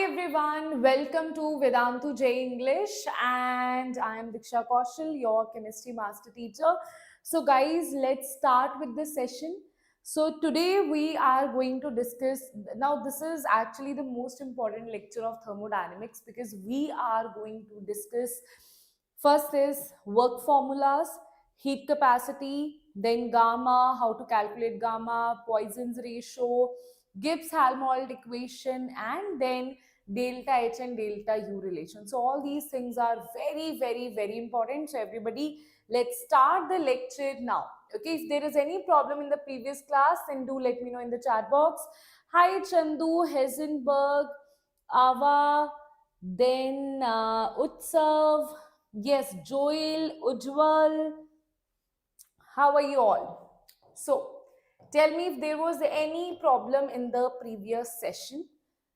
Hi everyone, welcome to Vedantu English, and I am Diksha, your chemistry master teacher. So guys, let's start with this session. So today we are going to discuss, now this is actually the most important lecture of thermodynamics because we are going to discuss first is work formulas, heat capacity, then gamma, how to calculate gamma, Poisson's ratio, Gibbs-Helmholtz equation, and then delta H and delta U relation. So all these things are very important. So everybody, let's start the lecture now. Okay, if there is any problem in the previous class, then do let me know in the chat box. Hi Chandu, Heisenberg, Ava, then Utsav, yes, Joel, Ujwal. How are you all? So, tell me if there was any problem in the previous session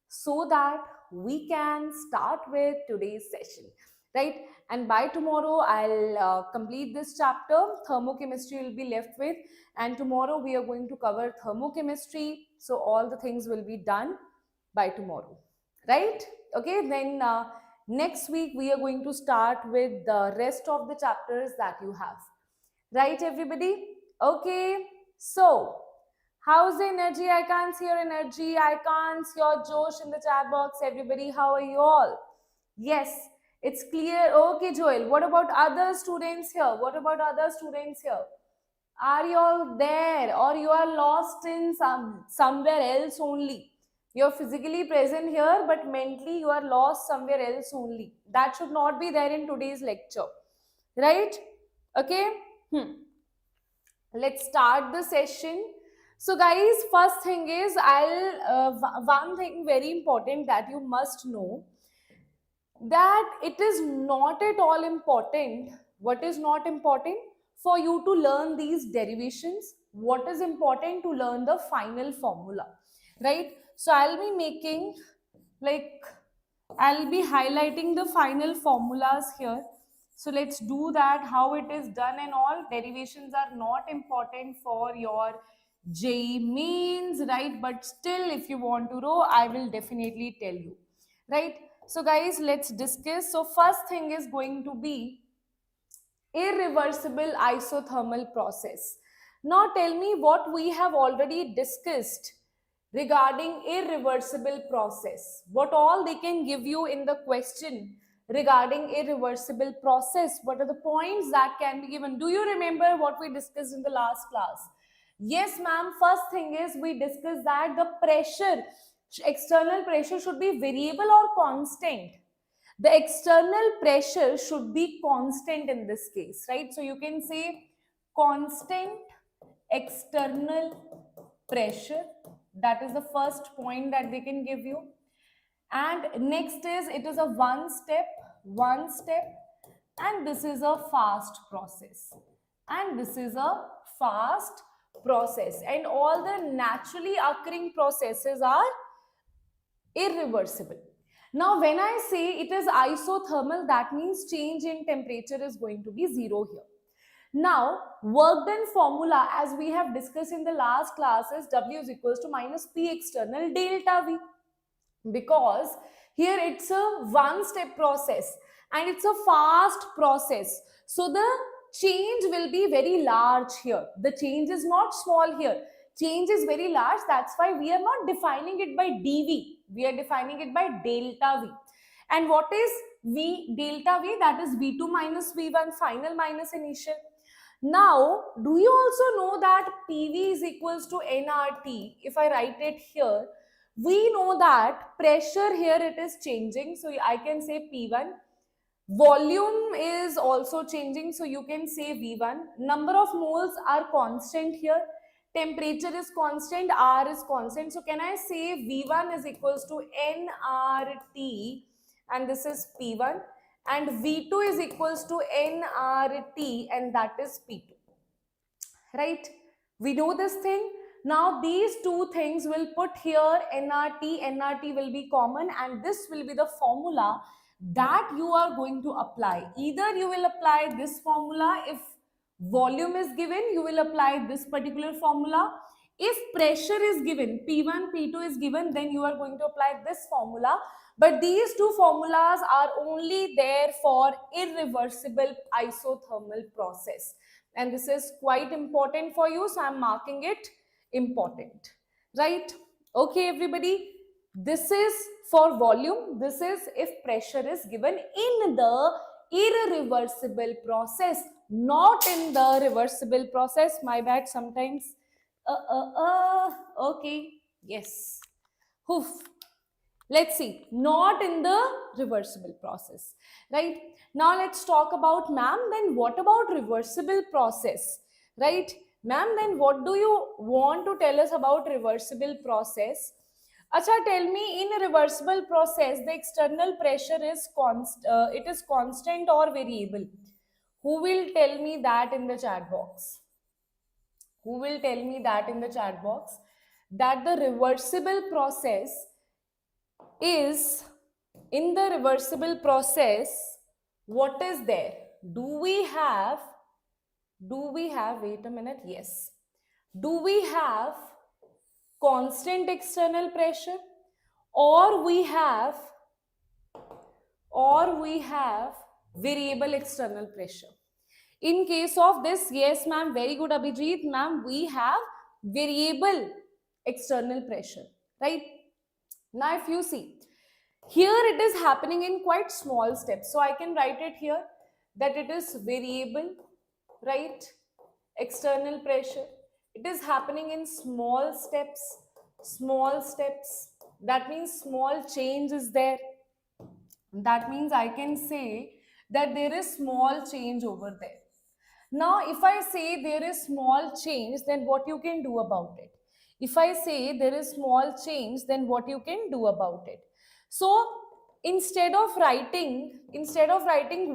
so that we can start with today's session, right? And by tomorrow, I'll complete this chapter. Thermochemistry will be left with, and tomorrow we are going to cover thermochemistry. So, all the things will be done by tomorrow, right? Okay, then next week we are going to start with the rest of the chapters that you have. Right, everybody? Okay. So, how's the energy? I can't see your energy. I can't see your Josh in the chat box. Everybody, how are you all? Yes, it's clear. Okay, Joel. What about other students here? What about other students here? Are you all there, or you are lost in somewhere else only? You're physically present here, but mentally you are lost somewhere else only. That should not be there in today's lecture, right? Okay. Let's start the session. So guys, first thing is one thing very important that you must know, that it is not at all important. What is not important? For you to learn these derivations. What is important? To learn the final formula, right? So I'll be making, like, I'll be highlighting the final formulas here. So let's do that, how it is done and all. Derivations are not important for your JEE mains, right? But still, if you want to know, I will definitely tell you, right? So guys, let's discuss. So first thing is going to be irreversible isothermal process. Now tell me what we have already discussed regarding irreversible process. What all they can give you in the question regarding irreversible process. What are the points that can be given? Do you remember what we discussed in the last class? Yes, ma'am. First thing is we discussed that the pressure, external pressure should be variable or constant. The external pressure should be constant in this case, right? So you can say constant external pressure. That is the first point that they can give you. And next is, it is a one step, and this is a fast process. And this is a fast process. And all the naturally occurring processes are irreversible. Now, when I say it is isothermal, that means change in temperature is going to be zero here. Now, work done formula, as we have discussed in the last class, is W is equals to minus P external delta V. Because here it's a one-step process and it's a fast process. So the change will be very large here. The change is not small here. Change is very large. That's why we are not defining it by dV. We are defining it by delta V. And what is V delta V? That is V2 minus V1 final minus initial. Now, do you also know that PV is equals to nRT? If I write it here, we know that pressure here it is changing. So I can say P1. Volume is also changing. So you can say V1. Number of moles are constant here. Temperature is constant. R is constant. So can I say V1 is equals to nRT, and this is P1. And V2 is equals to nRT, and that is P2. Right? We know this thing. Now these two things will put here nRT will be common, and this will be the formula that you are going to apply. Either you will apply this formula if volume is given, you will apply this particular formula. If pressure is given, P1, P2 is given, then you are going to apply this formula. But these two formulas are only there for irreversible isothermal process. And this is quite important for you, so I'm marking it important. Right? Okay, everybody. This is for volume. This is if pressure is given in the irreversible process, not in the reversible process. My bad, sometimes. Okay, yes. Hoof. Let's see, not in the reversible process, right? Now let's talk about, ma'am, then what about reversible process, right? Ma'am, then what do you want to tell us about reversible process? Acha, tell me, in a reversible process, the external pressure is it is constant or variable? Who will tell me that in the chat box? Who will tell me that in the chat box? That the reversible process is, in the reversible process, what is there? Do we have, wait a minute, yes. Do we have constant external pressure, or we have variable external pressure? In case of this, yes ma'am, very good Abhijit, ma'am, we have variable external pressure, right? Now if you see, here it is happening in quite small steps. So I can write it here that it is variable, right? External pressure. It is happening in small steps, small steps. That means small change is there. That means I can say that there is small change over there. Now, if I say there is small change, then what you can do about it? If I say there is small change, then what you can do about it? So, instead of writing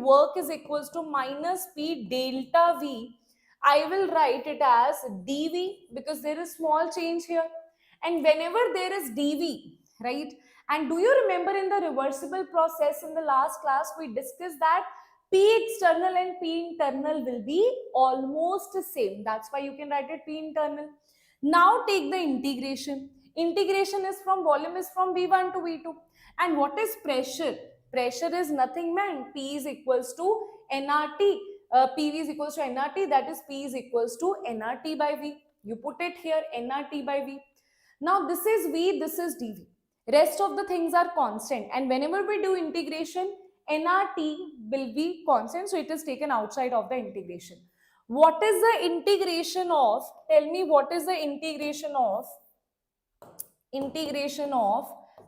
work is equals to minus P delta V, I will write it as dV, because there is small change here. And whenever there is dV, right? And do you remember in the reversible process in the last class, we discussed that P external and P internal will be almost the same. That's why you can write it P internal. Now take the integration. Integration is from, volume is from V1 to V2. And what is pressure? Pressure is nothing, man. P is equals to nRT. PV is equals to nRT. That is P is equals to nRT by V. You put it here, nRT by V. Now this is V, this is dV. Rest of the things are constant. And whenever we do integration, nRT will be constant, so it is taken outside of the integration. What is the integration of, tell me what is the integration of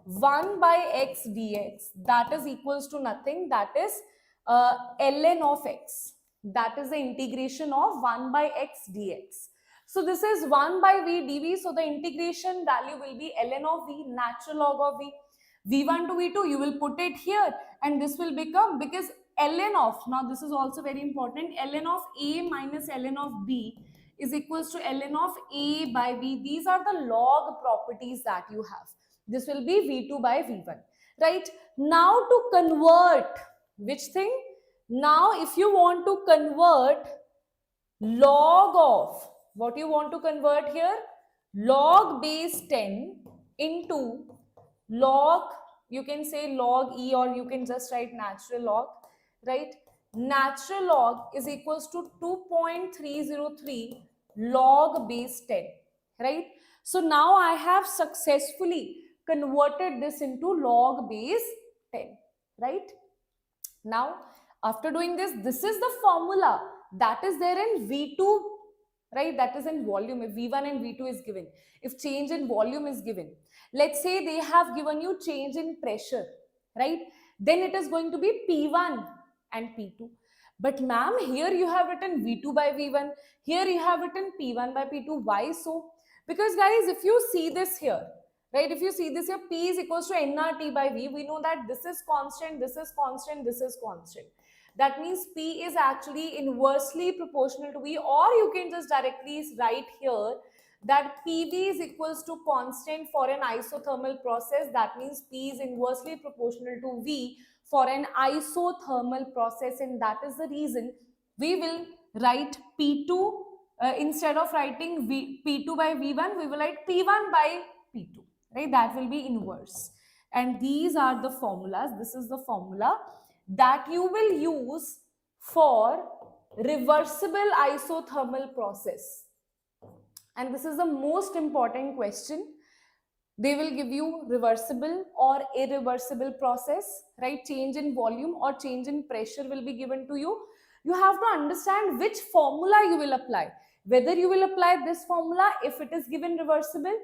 1 by x dx, that is equals to nothing, that is ln of x. That is the integration of 1 by x dx. So this is 1 by v dv, so the integration value will be ln of v, natural log of v. V1 to V2, you will put it here, and this will become, because ln of, now this is also very important, ln of A minus ln of B is equals to ln of A by B. These are the log properties that you have. This will be V2 by V1, right? Now to convert, which thing? Now if you want to convert log of, what you want to convert here? Log base 10 into log, you can say log E, or you can just write natural log, right? Natural log is equals to 2.303 log base 10, right? So now I have successfully converted this into log base 10, right? Now, after doing this, this is the formula that is there in V2, right? That is in volume. If V1 and V2 is given, if change in volume is given, let's say they have given you change in pressure, right? Then it is going to be P1 and P2. But ma'am, here you have written V2 by V1. Here you have written P1 by P2. Why so? Because guys, if you see this here, right? If you see this here, P is equals to nRT by V. We know that this is constant, this is constant, this is constant. That means P is actually inversely proportional to V, or you can just directly write here that PV is equals to constant for an isothermal process. That means P is inversely proportional to V for an isothermal process, and that is the reason we will write P2, instead of writing P2 by V1, we will write P1 by P2, right? That will be inverse. And these are the formulas. This is the formula that you will use for reversible isothermal process. And this is the most important question. They will give you reversible or irreversible process, right? Change in volume or change in pressure will be given to you. You have to understand which formula you will apply. Whether you will apply this formula if it is given reversible,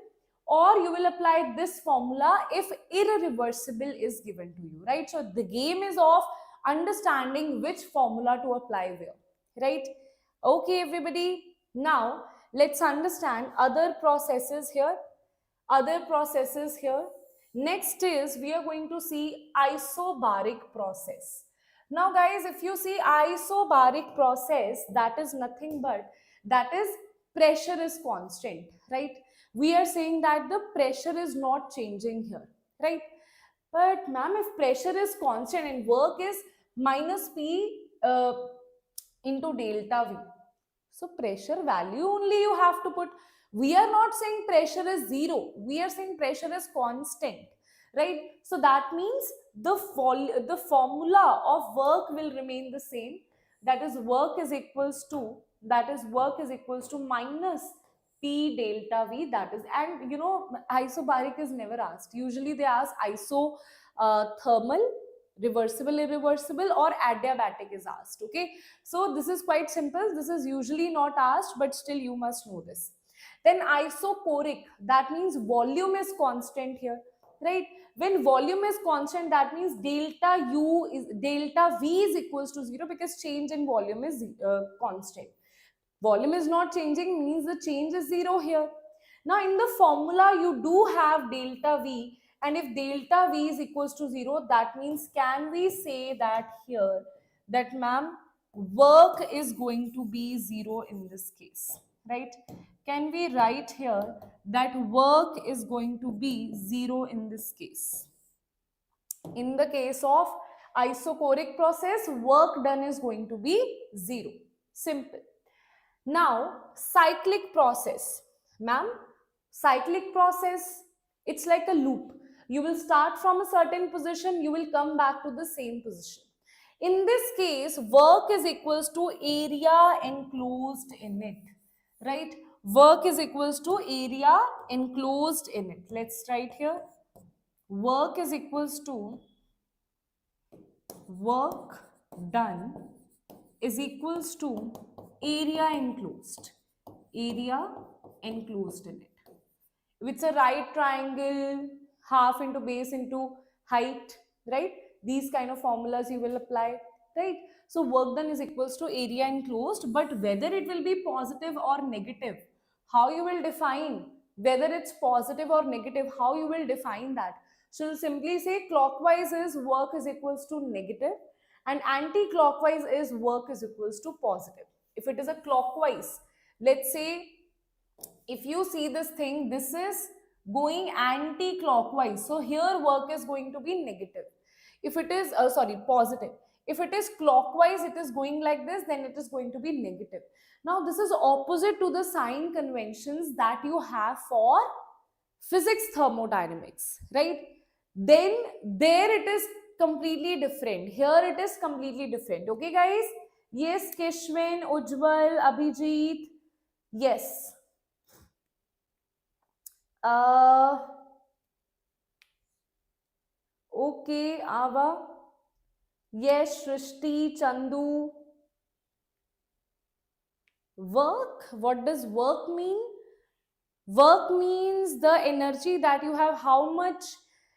or you will apply this formula if irreversible is given to you, right? So the game is of understanding which formula to apply where, right? Okay, everybody. Now let's understand other processes here. Next is we are going to see isobaric process. Now guys, if you see isobaric process, that is nothing but, that is pressure is constant, right? We are saying that the pressure is not changing here, right? But ma'am, if pressure is constant and work is minus P into delta V, so pressure value only you have to put. We are not saying pressure is zero. We are saying pressure is constant, right? So that means the formula of work will remain the same. That is work is equals to minus P delta V. That is, and you know, isobaric is never asked. Usually they ask thermal, reversible, irreversible, or adiabatic is asked. Okay, so this is quite simple. This is usually not asked, but still you must know this. Then isochoric, that means volume is constant here, right? When volume is constant, that means delta V is equals to 0, because change in volume is constant. Volume is not changing, means the change is 0 here. Now in the formula you do have delta V, and if delta V is equals to 0, that means can we say that here that ma'am, work is going to be 0 in this case, right? Can we write here that work is going to be 0 in this case? In the case of isochoric process, work done is going to be 0. Simple. Now, cyclic process. Ma'am, cyclic process, it's like a loop. You will start from a certain position, you will come back to the same position. In this case, work is equals to area enclosed in it, right? Work is equals to area enclosed in it. Let's write here. Work is equals to work done is equals to area enclosed in it. If it's a right triangle, half into base into height, right? These kind of formulas you will apply, right? So work done is equals to area enclosed, but whether it will be positive or negative, how you will define whether it's positive or negative, how you will define that? So you'll simply say clockwise is work is equals to negative, and anti-clockwise is work is equals to positive. If it is a clockwise, let's say if you see this thing, this is going anti-clockwise, so here work is going to be negative. If it is positive. If it is clockwise, it is going like this, then it is going to be negative. Now this is opposite to the sign conventions that you have for physics thermodynamics, right? Then there it is completely different. Here it is completely different. Okay guys? Yes, Kishwin, Ujjwal, Abhijit. Yes. Okay, Ava. Yes, Shrishti, Chandu. Work? What does work mean? Work means the energy that you have, how much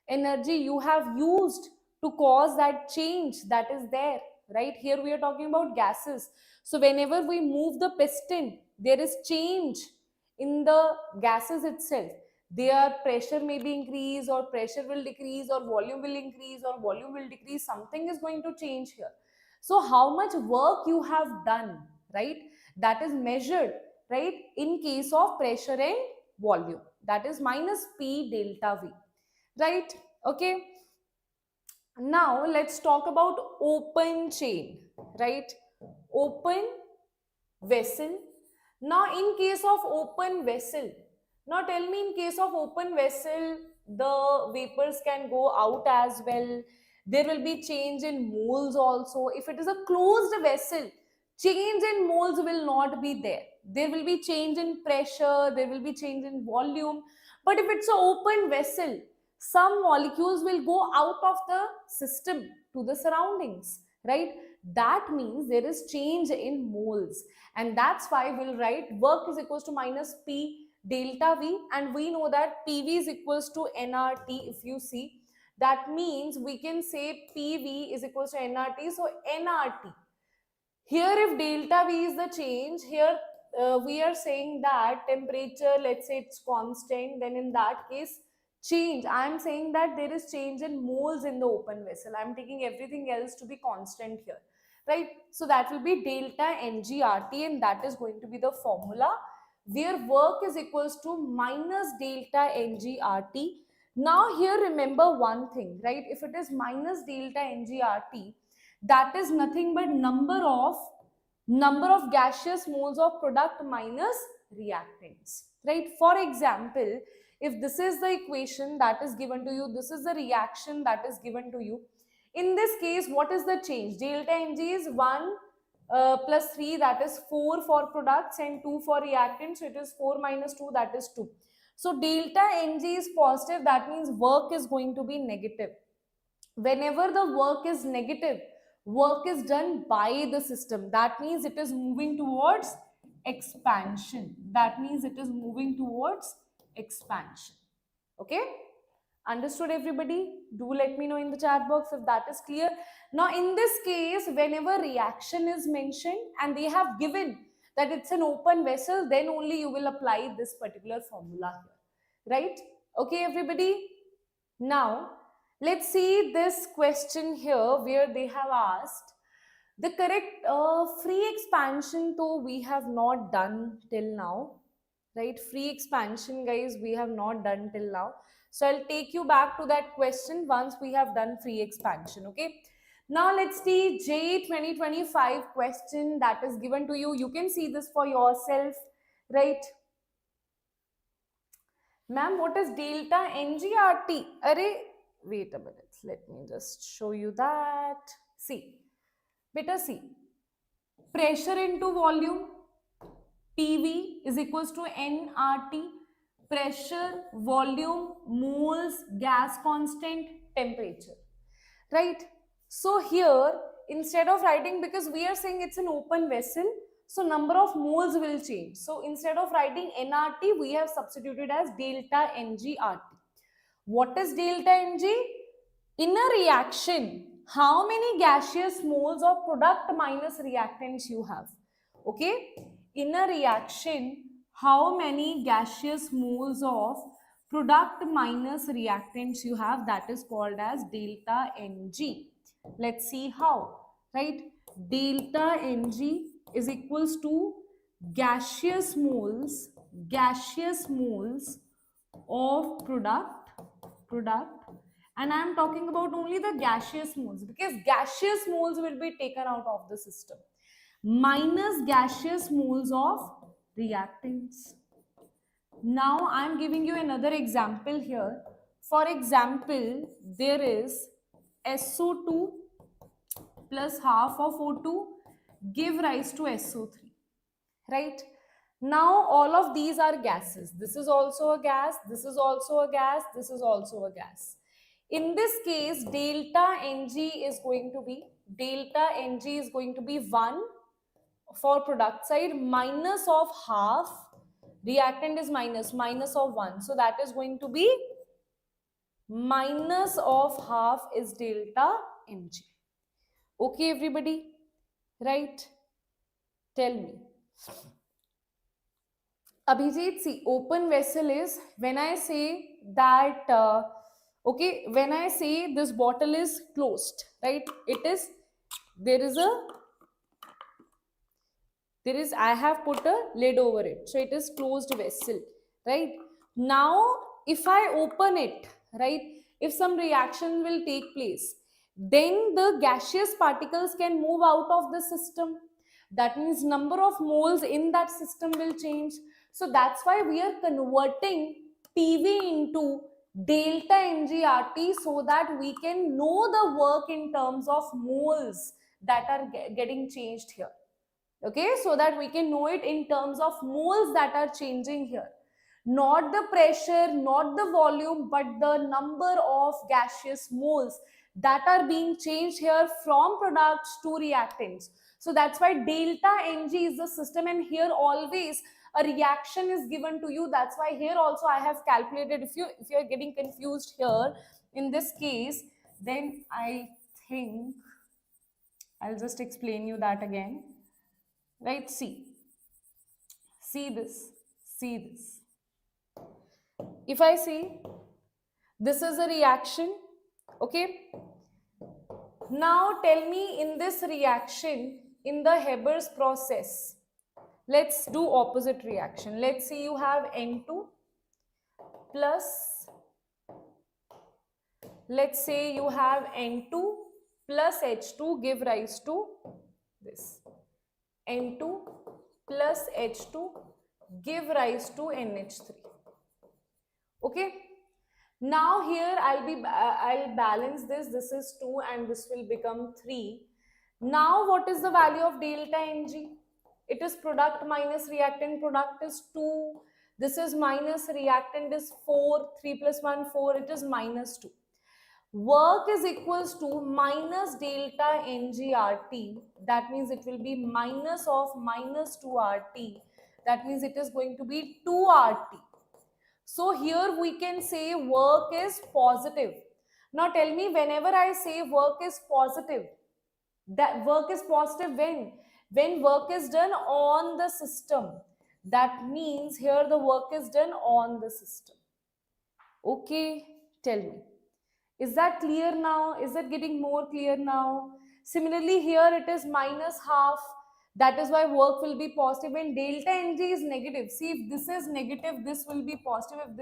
energy you have used to cause that change that is there, right? Here we are talking about gases. So whenever we move the piston, there is change in the gases itself. Their pressure may be increased, or pressure will decrease, or volume will increase, or volume will decrease. Something is going to change here. So how much work you have done, right? That is measured, right? In case of pressure and volume, that is minus P delta V, right? Okay. Now let's talk about open chain, right? Open vessel. Now in case of open vessel, now tell me, in case of open vessel, the vapors can go out as well. There will be change in moles also. If it is a closed vessel, change in moles will not be there. There will be change in pressure, there will be change in volume. But if it's an open vessel, some molecules will go out of the system to the surroundings, right? That means there is change in moles, and that's why we'll write work is equals to minus P delta V, and we know that PV is equals to nRT. If you see, that means we can say PV is equals to nRT. So nRT, here if delta V is the change, here we are saying that temperature, let's say it's constant, then in that case change, I am saying that there is change in moles in the open vessel. I am taking everything else to be constant here, right? So that will be delta NGRT, and that is going to be the formula where work is equals to minus delta NGRT. Now here remember one thing, right? If it is minus delta NGRT, that is nothing but number of gaseous moles of product minus reactants, right? For example, if this is the equation that is given to you, this is the reaction that is given to you. In this case, what is the change? Delta Ng is 1 plus 3, that is 4 for products, and 2 for reactants. So it is 4 minus 2, that is 2. So delta Ng is positive, that means work is going to be negative. Whenever the work is negative, work is done by the system. That means it is moving towards expansion. That means it is moving towards expansion. Okay? Understood, everybody? Do let me know in the chat box if that is clear. Now, in this case, whenever reaction is mentioned and they have given that it's an open vessel, then only you will apply this particular formula here. Right? Okay, everybody? Now, let's see this question here where they have asked the correct free expansion, though we have not done till now, right? Free expansion, guys, we have not done till now. So I'll take you back to that question once we have done free expansion, okay? Now let's see JEE 2025 question that is given to you. You can see this for yourself, right? Ma'am, what is delta NGRT? Array, wait a minute. Let me just show you that. See, better see. Pressure into volume, PV is equals to nRT. Pressure, volume, moles, gas constant, temperature. Right? So here, instead of writing, because we are saying it's an open vessel, so number of moles will change. So instead of writing nRT, we have substituted as delta NGRT. What is delta Ng? In a reaction, how many gaseous moles of product minus reactants you have? Okay? In a reaction, how many gaseous moles of product minus reactants you have? That is called as delta Ng. Let's see how, right? Delta Ng is equals to gaseous moles of product, and I am talking about only the gaseous moles, because gaseous moles will be taken out of the system, minus gaseous moles of reactants. Now I am giving you another example here. For example, there is SO2 plus half of O2 give rise to SO3, right? Now all of these are gases. This is also a gas, this is also a gas, this is also a gas. In this case, delta Ng is going to be 1 for product side, minus of half, reactant is minus of 1. So that is going to be minus of half is delta Ng. Okay, everybody? Right? Tell me. Abhijit, see, open vessel is when I say that, okay, when I say this bottle is closed, right? I have put a lid over it. So it is closed vessel, right? Now, if I open it, right, if some reaction will take place, then the gaseous particles can move out of the system. That means number of moles in that system will change. So that's why we are converting PV into delta NGRT so that we can know the work in terms of moles that are getting changed here. Okay, so that we can know it in terms of moles that are changing here. Not the pressure, not the volume, but the number of gaseous moles that are being changed here from products to reactants. So that's why delta Ng is the system, and here always a reaction is given to you. That's why here also I have calculated. If you are getting confused here in this case, then I think I'll just explain you that again. Right, see this, if I say this is a reaction, okay, now tell me in this reaction, in the Haber's process, let's do opposite reaction. Let's say you have N2 plus, let's say you have N2 plus H2 give rise to this. N2 plus H2 give rise to NH3. Okay. Now here I'll balance this. This is 2 and this will become 3. Now what is the value of delta Ng? It is product minus reactant. Product is 2. This is minus reactant is 4. 3 plus 1 4. It is minus 2. Work is equals to minus delta Ng RT. That means it will be minus of minus 2 RT. That means it is going to be 2 RT. So here we can say work is positive. Now tell me, whenever I say work is positive, that work is positive when? When work is done on the system. That means here the work is done on the system. Okay, tell me. Is that clear now? Is it getting more clear now? Similarly, here it is minus half. That is why work will be positive. When delta Ng is negative, see, if this is negative, this will be positive. If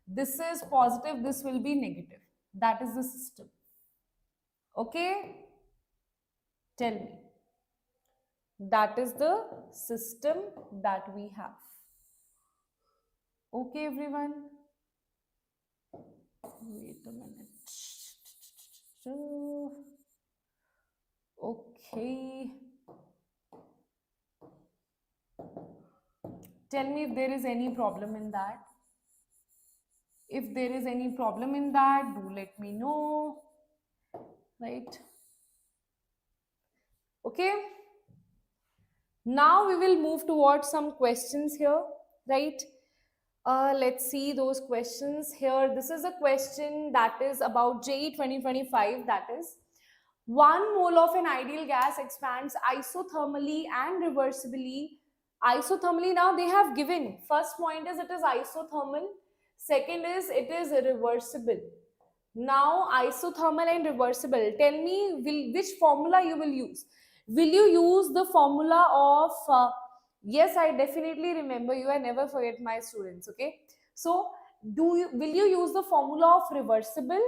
this is positive, this will be negative. That is the system. Okay? Tell me. That is the system that we have. Okay, everyone? Wait a minute. Okay. Tell me if there is any problem in that. If there is any problem in that, do let me know. Right? Okay. Now we will move towards some questions here. Right? Let's see those questions here. This is a question that is about JEE 2025. That is, 1 mole of an ideal gas expands isothermally and reversibly. Isothermally, now they have given. First point is it is isothermal. Second is it is reversible. Now isothermal and reversible. Tell me which formula you will use. Will you use the formula of yes, I definitely remember you. I never forget my students. Okay, so will you use the formula of reversible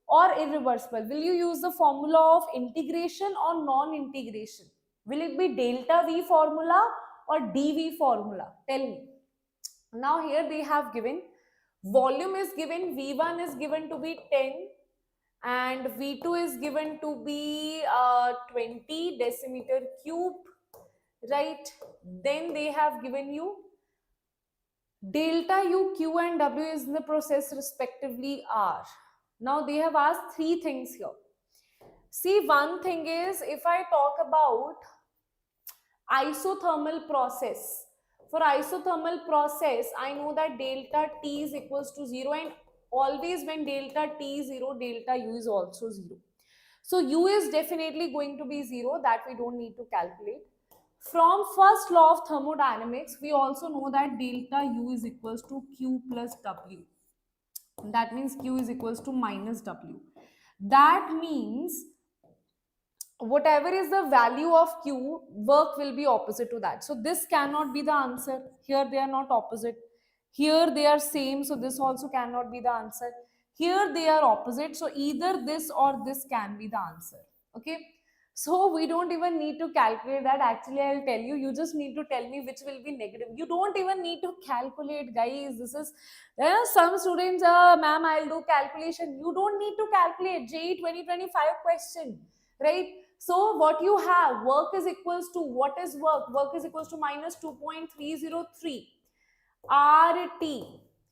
or irreversible? Will you use the formula of integration or non-integration? Will it be delta V formula or dV formula? Tell me. Now here they have given volume is given, V1 is given to be 10 and V2 is given to be 20 decimeter cube, right? Then they have given you delta U, Q and W is in the process respectively R. Now they have asked 3 things here. See, one thing is, if I talk about isothermal process, for isothermal process, I know that delta T is equals to 0, and always when delta T is 0, delta U is also 0. So U is definitely going to be 0, that we don't need to calculate. From first law of thermodynamics, we also know that delta U is equals to Q plus W. That means Q is equals to minus W. That means whatever is the value of Q, work will be opposite to that. So this cannot be the answer. Here they are not opposite. Here they are same. So this also cannot be the answer. Here they are opposite. So either this or this can be the answer. Okay. So we don't even need to calculate that. Actually, I'll tell you, you just need to tell me which will be negative. You don't even need to calculate, guys. This is, there are some students, ma'am, I'll do calculation. You don't need to calculate. JEE 2025 question, right? So what you have, work is equals to, what is work? Work is equals to minus 2.303 RT,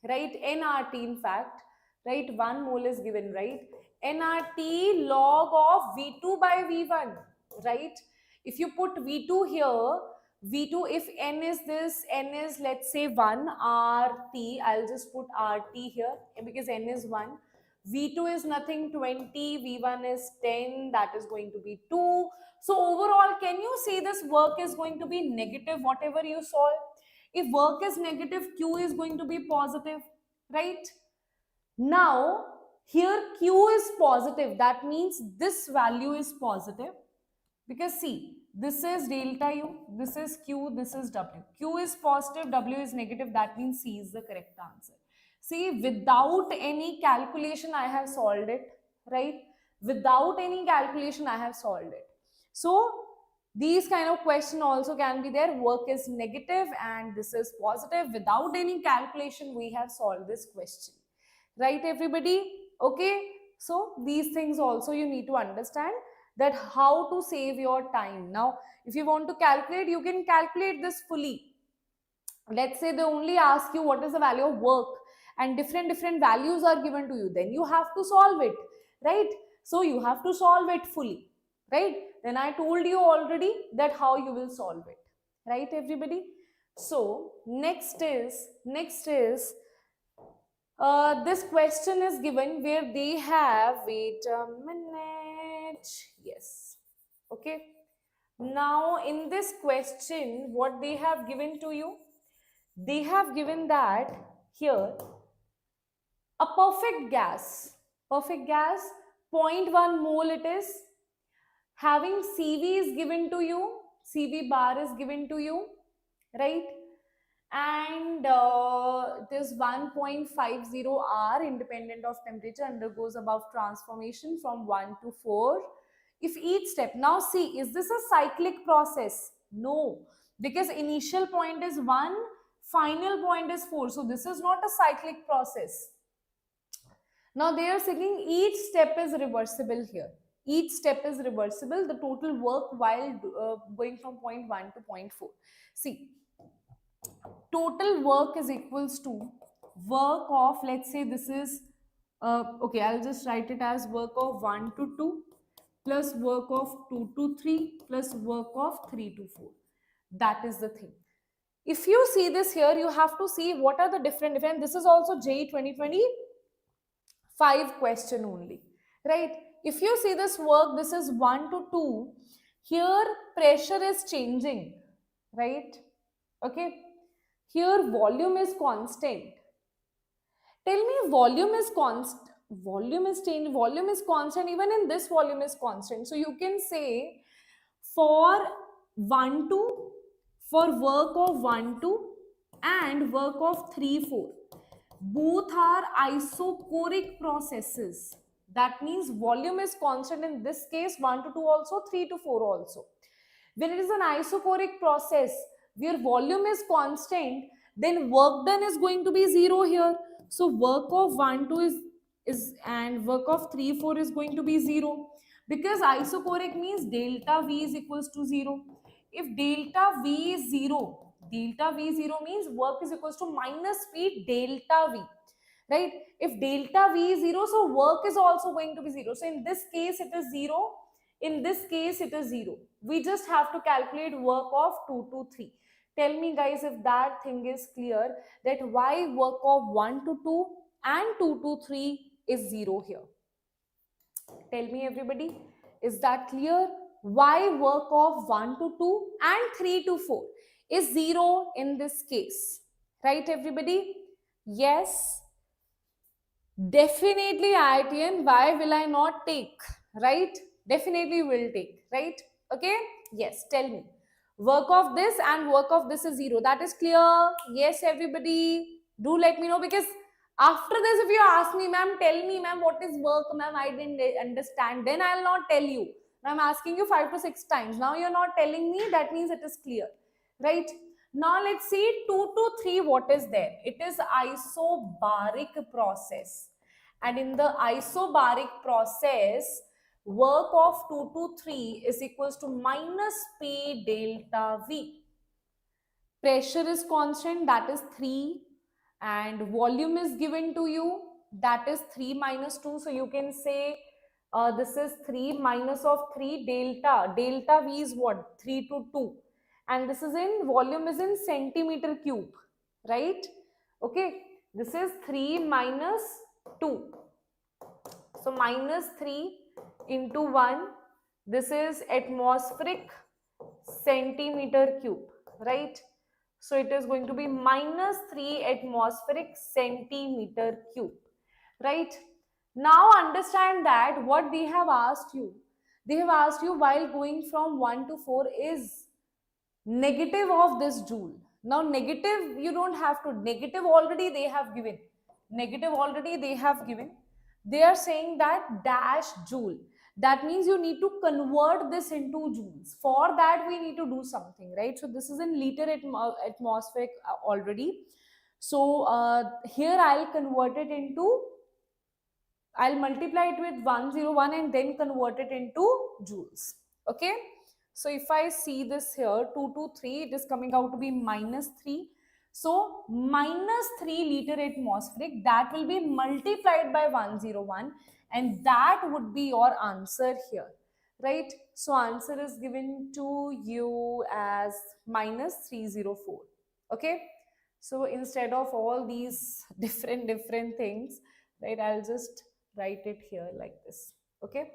right? nRT in fact, right? 1 mole is given, right? nRT log of V2 by V1, right? If you put V2 here, V2, if n is this, n is let's say 1 RT, I'll just put RT here because n is 1. V2 is nothing, 20, V1 is 10, that is going to be 2. So overall, can you see this work is going to be negative, whatever you solve? If work is negative, Q is going to be positive, right? Now, here Q is positive. That means this value is positive. Because see, this is delta U, this is Q, this is W. Q is positive, W is negative. That means C is the correct answer. See, without any calculation, I have solved it, right? Without any calculation, I have solved it. So, these kind of question also can be there. Work is negative and this is positive. Without any calculation, we have solved this question. Right, everybody? Okay. So, these things also you need to understand, that how to save your time. Now, if you want to calculate, you can calculate this fully. Let's say they only ask you what is the value of work and different values are given to you. Then you have to solve it, right? So you have to solve it fully, right? Then I told you already that how you will solve it, right, everybody? So next is this question is given where they have, wait a minute, yes, okay. Now in this question, what they have given to you, they have given that here a perfect gas, 0.1 mole it is, having CV is given to you, CV bar is given to you, right? And it is 1.50 R independent of temperature, undergoes above transformation from 1 to 4. If each step, now see, is this a cyclic process? No, because initial point is 1, final point is 4. So this is not a cyclic process. Now they are saying each step is reversible here. Each step is reversible, the total work while going from point 1 to point 4. See, total work is equals to work of, let's say this is, okay, I'll just write it as work of 1 to 2 plus work of 2 to 3 plus work of 3 to 4. That is the thing. If you see this here, you have to see what are the different, this is also JEE 2025 question only, right? If you see this work, this is 1 to 2, here pressure is changing, right? Okay, here volume is constant. Tell me, volume is constant, volume is changing, volume is constant, even in this volume is constant. So you can say for 1 2, for work of 1 2 and work of 3 4, both are isochoric processes. That means volume is constant in this case, 1 to 2 also, 3 to 4 also. When it is an isochoric process where volume is constant, then work done is going to be 0 here. So work of 1 2 is and work of 3 4 is going to be 0, because isochoric means delta V is equals to 0. If delta V is 0, delta V 0 means work is equals to minus speed delta V, right? If delta V is 0, so work is also going to be 0. So in this case it is 0, in this case it is 0. We just have to calculate work of 2 to 3. Tell me guys if that thing is clear, that why work of 1 to 2 and 2 to 3 is 0 here. Tell me everybody, is that clear? Why work of 1 to 2 and 3 to 4 is 0 in this case, right everybody? Yes, definitely IITN, why will I not take, right? Definitely will take, right? Okay, yes, tell me. Work of this and work of this is 0. That is clear? Yes, everybody. Do let me know, because after this, if you ask me, ma'am, tell me, ma'am, what is work, ma'am, I didn't understand, then I'll not tell you. I'm asking you 5 to 6 times. Now you're not telling me, that means it is clear, right? Now let's see 2 to 3, what is there? It is isobaric process. And in the isobaric process, work of 2 to 3 is equals to minus P delta V. Pressure is constant, that is 3, and volume is given to you, that is 3 minus 2. So you can say this is 3 minus of 3 delta V is what? 3 to 2, and this is in volume is in centimeter cube, right? Okay, this is 3 minus 2, so minus 3 into 1, this is atmospheric centimeter cube, right? So it is going to be minus 3 atmospheric centimeter cube, right? Now understand that what they have asked you. They have asked you while going from 1 to 4 is negative of this joule. Now negative, you don't have to, negative already they have given. Negative already they have given. They are saying that dash joule. That means you need to convert this into joules. For that we need to do something, right? So this is in liter atmospheric already. So here I'll convert it into, I'll multiply it with 101 and then convert it into joules. Okay. So if I see this here, 2 to 3, it is coming out to be minus 3. So minus 3 liter atmospheric, that will be multiplied by 101, and that would be your answer here, right? So answer is given to you as minus 304. Okay. So instead of all these different things, right, I'll just write it here like this. Okay.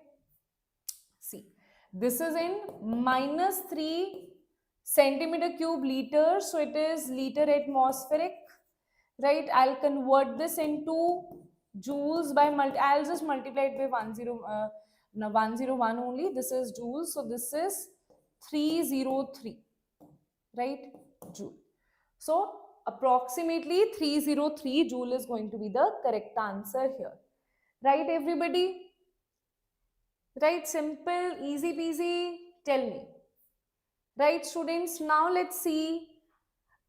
See, this is in minus 3 centimeter cube liter, so it is liter atmospheric, right? I'll convert this into joules by I'll just multiply it by 101 only. This is joules, so this is 303, right? Joule. So approximately 303 joule is going to be the correct answer here, right? Everybody, right? Simple, easy peasy. Tell me, right, students? Now let's see.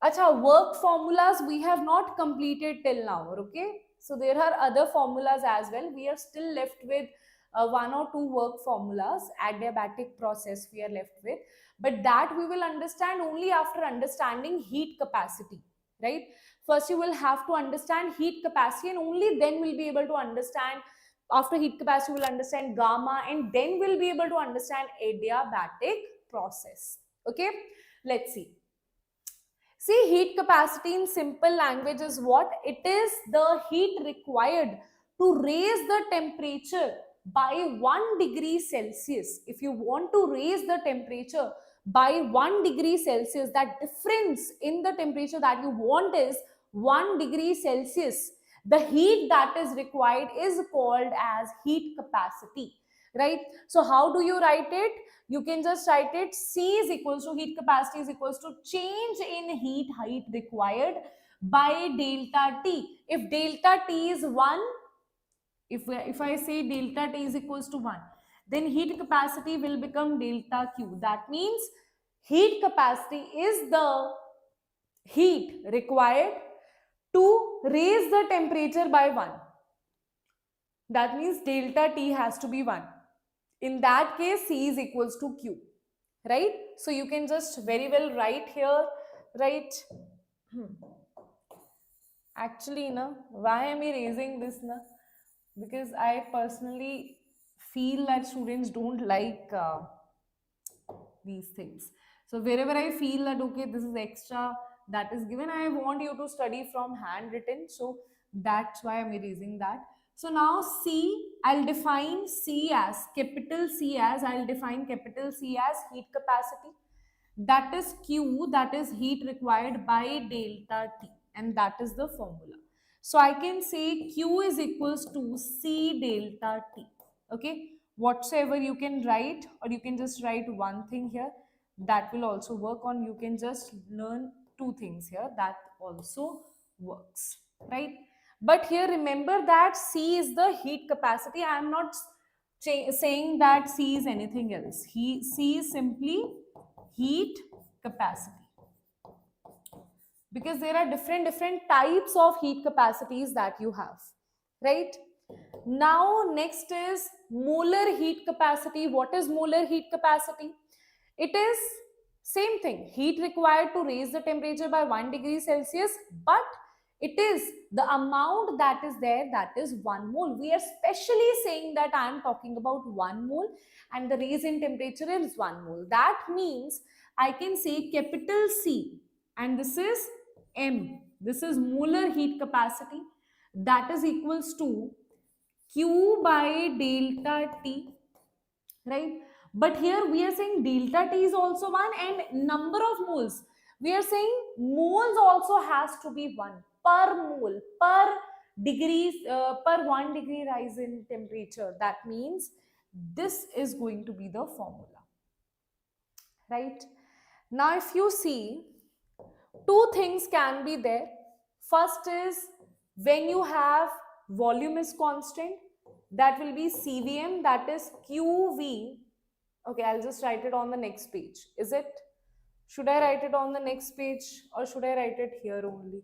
Acha, work formulas we have not completed till now, okay? So there are other formulas as well. We are still left with 1 or 2 work formulas. Adiabatic process we are left with, but that we will understand only after understanding heat capacity, right? First you will have to understand heat capacity, and only then we'll be able to understand, after heat capacity we'll understand gamma, and then we'll be able to understand adiabatic process. Okay, let's see. See, heat capacity in simple language is what? It is the heat required to raise the temperature by 1 degree Celsius. If you want to raise the temperature by 1 degree Celsius, that difference in the temperature that you want is 1 degree Celsius. The heat that is required is called as heat capacity, right? So how do you write it? You can just write it, C is equals to, heat capacity is equals to change in heat required by delta T. If delta T is 1, if I say delta T is equals to 1, then heat capacity will become delta Q. That means heat capacity is the heat required to raise the temperature by 1. That means delta T has to be 1. In that case, C is equals to Q, right? So you can just very well write here, right? Actually, why am I raising this? Because I personally feel that students don't like these things. So wherever I feel that, okay, this is extra, that is given, I want you to study from handwritten. So that's why I'm erasing that. So now C, I'll define C as, capital C as, I'll define capital C as heat capacity. That is Q, that is heat required by delta T, and that is the formula. So I can say Q is equals to C delta T. Okay, whatsoever you can write, or you can just write one thing here, that will also work on. You can just learn 2 things here, that also works, right? But here remember that C is the heat capacity. I am not saying that C is anything else. C is simply heat capacity, because there are different types of heat capacities that you have, right? Now next is molar heat capacity. What is molar heat capacity? It is same thing, heat required to raise the temperature by 1 degree Celsius, but it is the amount that is there, that is 1 mole. We are specially saying that I am talking about 1 mole and the raise in temperature is 1 mole. That means I can say capital C and this is M. This is molar heat capacity, that is equals to Q by delta T, right? But here we are saying delta T is also 1 and number of moles. We are saying moles also has to be 1 per mole, per degrees, per 1 degree rise in temperature. That means this is going to be the formula, right? Now if you see, two things can be there. First is when you have volume is constant, that will be CVM, that is QV. Okay, I'll just write it on the next page. Is it? Should I write it on the next page or should I write it here only?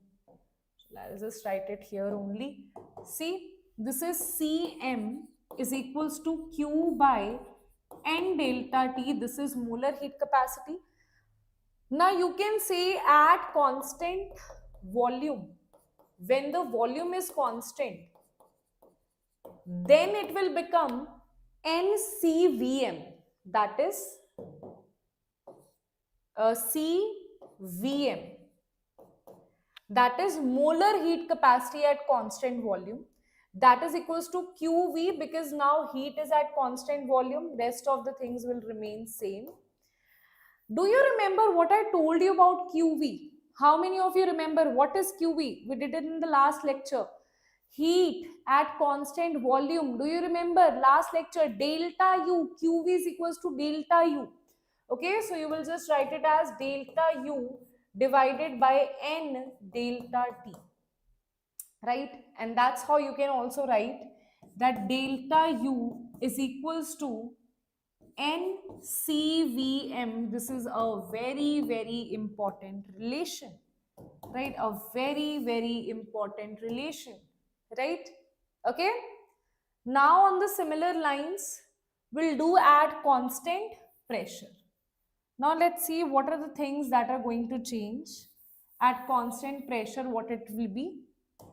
I'll just write it here only. See, this is CM is equals to Q by N delta T. This is molar heat capacity. Now you can say at constant volume, when the volume is constant, then it will become NCVM, that is CVM, that is molar heat capacity at constant volume, that is equals to QV, because now heat is at constant volume, rest of the things will remain same. Do you remember what I told you about QV? How many of you remember what is QV? We did it in the last lecture. Heat at constant volume. Do you remember last lecture? Delta U. QV is equals to delta U. Okay, so you will just write it as delta U divided by N delta T. Right? And that's how you can also write that delta U is equals to NCVM. This is a very important relation, right? A very important relation, right? Okay. Now on the similar lines, we'll do at constant pressure. Now let's see what are the things that are going to change at constant pressure, what it will be,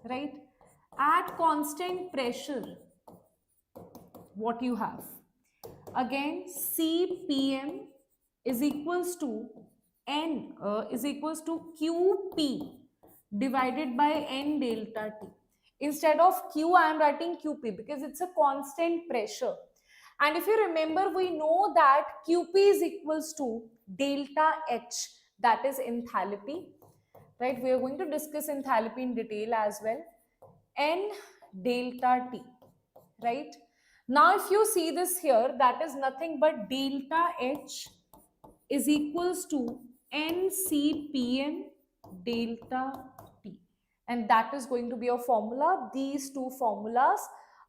right? At constant pressure, what you have? Again, CPM is equals to N is equals to QP divided by N delta T. Instead of Q, I am writing QP because it's a constant pressure. And if you remember, we know that QP is equals to delta H, that is enthalpy, right? We are going to discuss enthalpy in detail as well. N delta T, right? Now if you see this here, that is nothing but delta H is equals to NCPM delta T, and that is going to be a formula. These two formulas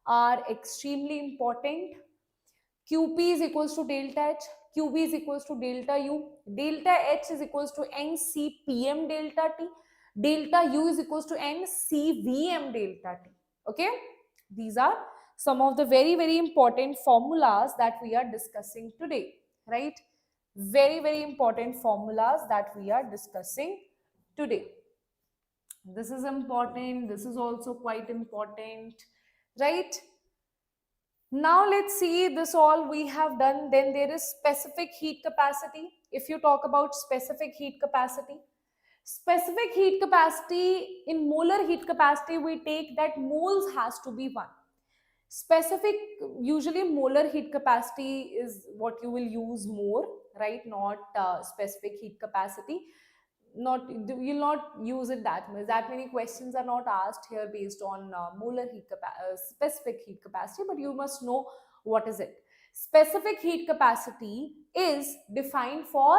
are extremely important. QP is equals to delta H, QB is equals to delta U, delta H is equals to NCPM delta T, delta U is equals to NCVM delta T. Okay, these are some of the very important formulas that we are discussing today, right? Very important formulas that we are discussing today. This is important, this is also quite important, right? Now let's see, this all we have done. Then there is specific heat capacity. If you talk about specific heat capacity in molar heat capacity, we take that moles has to be 1. Specific, usually molar heat capacity is what you will use more, right? Not specific heat capacity. Not, you'll not use it that much. That many questions are not asked here based on molar heat specific heat capacity, but you must know what is it. Specific heat capacity is defined for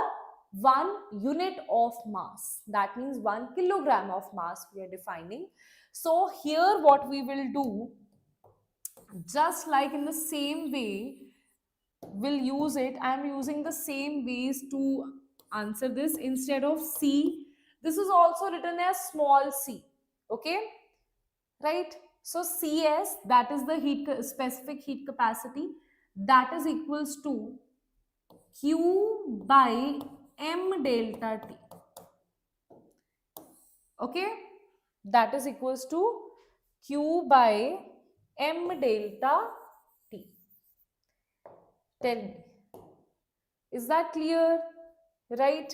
1 unit of mass. That means 1 kilogram of mass we are defining. So here what we will do, Just like in the same way, we'll use it. I'm using the same ways to answer this. Instead of C, this is also written as small c. Okay, right? So Cs, that is the specific heat capacity, that is equals to Q by M delta T. Okay, that is equals to Q by M delta T. Tell me, is that clear? Right?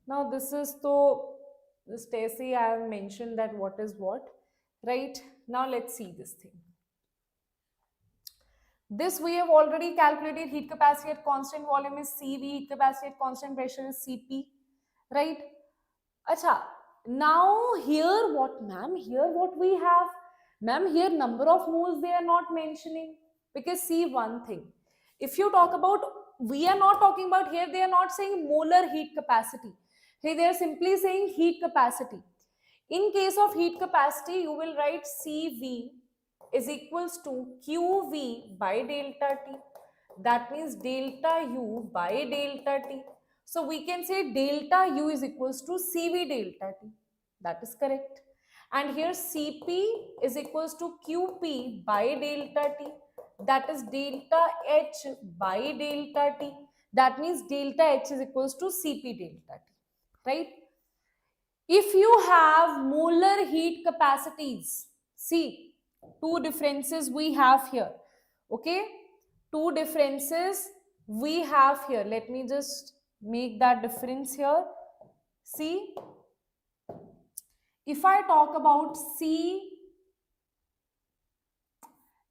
Now this is so, Stacy, I have mentioned that what is what. Right? Now let's see this thing. This we have already calculated. Heat capacity at constant volume is CV, heat capacity at constant pressure is CP, right? Acha, now here what, ma'am? Here what we have? Ma'am, here number of moles they are not mentioning. Because see one thing. If you talk about, we are not talking about here, they are not saying molar heat capacity. Here they are simply saying heat capacity. In case of heat capacity, you will write CV is equals to QV by delta T. That means delta U by delta T. So we can say delta U is equals to CV delta T. That is correct. And here CP is equals to QP by delta T. That is delta H by delta T. That means delta H is equals to CP delta T. Right? If you have molar heat capacities, see, two differences we have here. Okay, two differences we have here. Let me just make that difference here. See, if I talk about C,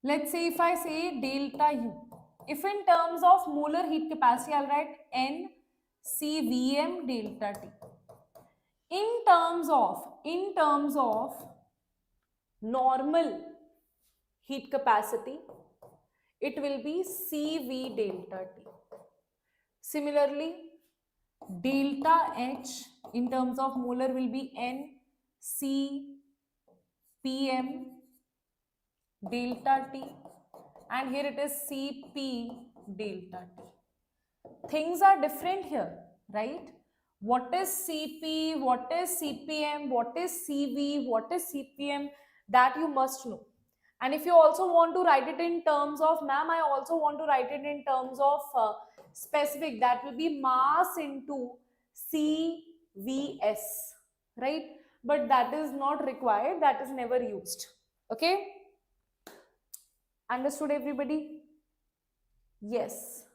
let's say if I say delta U, if in terms of molar heat capacity, I'll write N CVM delta T. In terms of normal heat capacity, it will be CV delta T. Similarly, delta H in terms of molar will be N C PM delta T, and here it is CP delta T. Things are different here, right? What is CP, what is CPM, what is CV, what is CPM, that you must know. And if you also want to write it in terms of, ma'am, I also want to write it in terms of specific, that will be mass into CVS, right? But that is not required, that is never used. Okay? Understood everybody? Yes.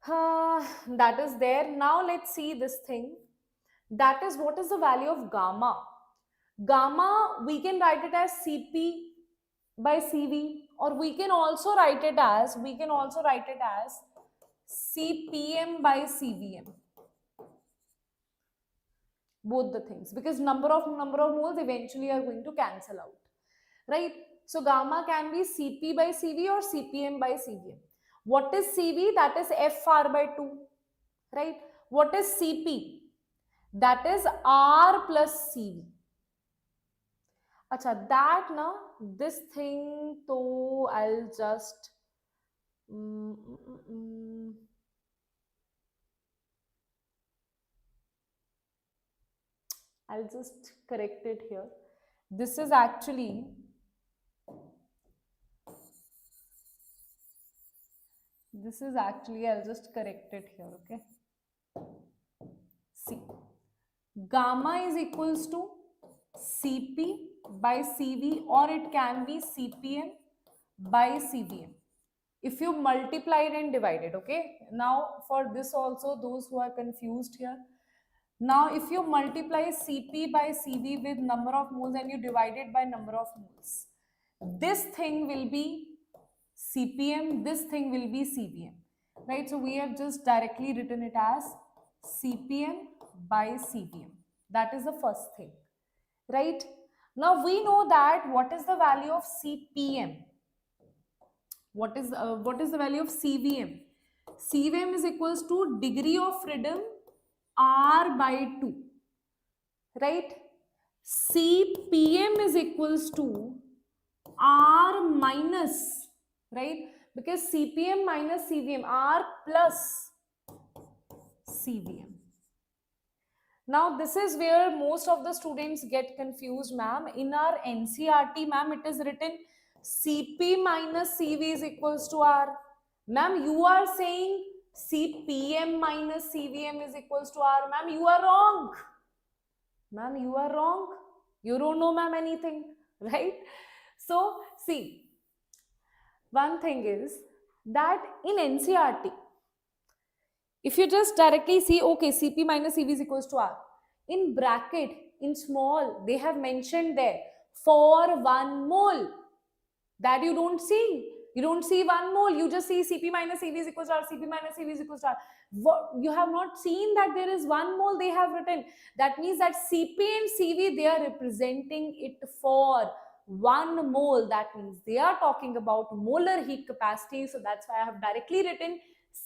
That is there. Now let's see this thing. That is, what is the value of gamma? Gamma, we can write it as CP by CV, or we can also write it as CPM by CVM. Both the things, because number of moles eventually are going to cancel out, right? So gamma can be CP by CV or CPM by CVM. What is CV? That is FR by 2, right? What is CP? That is R plus CV. Acha, that na, this thing, to I'll just I'll just correct it here. This is actually, I'll just correct it here, okay? See, gamma is equals to CP by CV, or it can be CPM by CVM. If you multiply it and divide it, okay? Now for this also, those who are confused here, now if you multiply CP by CV with number of moles and you divide it by number of moles, this thing will be CPM, this thing will be CVM, right? So we have just directly written it as CPM by CVM. That is the first thing, right? Now we know that what is the value of CPM? What is the value of CVM? CVM is equals to degree of freedom R by 2, right? CPM is equals to R minus, right? Because CPM minus CVM, R plus CVM. Now this is where most of the students get confused, ma'am. In our NCRT, ma'am, it is written CP minus CV is equals to R. Ma'am, you are saying CPM minus CVM is equals to R. Ma'am, you are wrong. Ma'am, you are wrong. You don't know, ma'am, anything, right? So, see, one thing is that in NCRT, if you just directly see, okay, Cp minus Cv is equals to R, in bracket, in small, they have mentioned there for 1 mole. That you don't see. You don't see 1 mole. You just see Cp minus Cv is equals to R, Cp minus Cv is equals to R. You have not seen that there is 1 mole they have written. That means that Cp and Cv, they are representing it for 1 mole. That means they are talking about molar heat capacity. So that's why I have directly written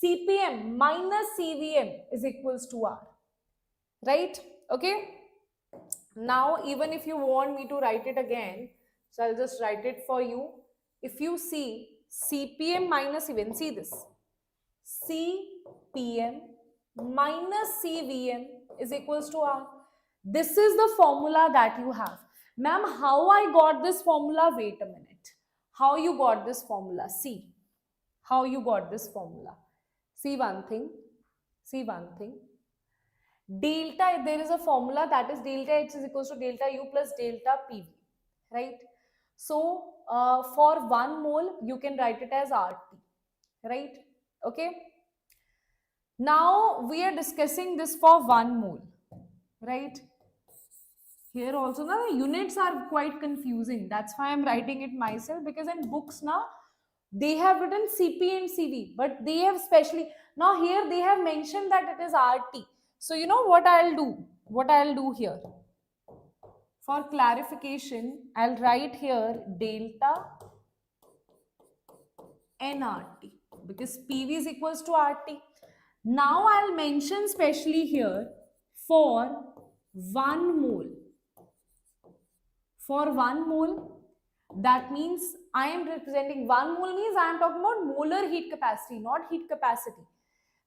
CPM minus CVM is equals to R. Right? Okay. Now, even if you want me to write it again, so I'll just write it for you. If you see CPM minus CVM, see this. CPM minus CVM is equals to R. This is the formula that you have. Ma'am, how I got this formula? Wait a minute. How you got this formula? See. How you got this formula? See one thing. See one thing. Delta, there is a formula that is delta H is equals to delta U plus delta PV, right? So, for 1 mole, you can write it as RT, right? Okay. Now, we are discussing this for 1 mole, right? Here also, now the units are quite confusing. That's why I'm writing it myself, because in books now, they have written CP and CV, but they have specially, now here they have mentioned that it is RT. So you know what I'll do? What I'll do here? For clarification, I'll write here delta nRT, because PV is equals to RT. Now I'll mention specially here for 1 mole. For 1 mole, that means I am representing 1 mole means I am talking about molar heat capacity, not heat capacity,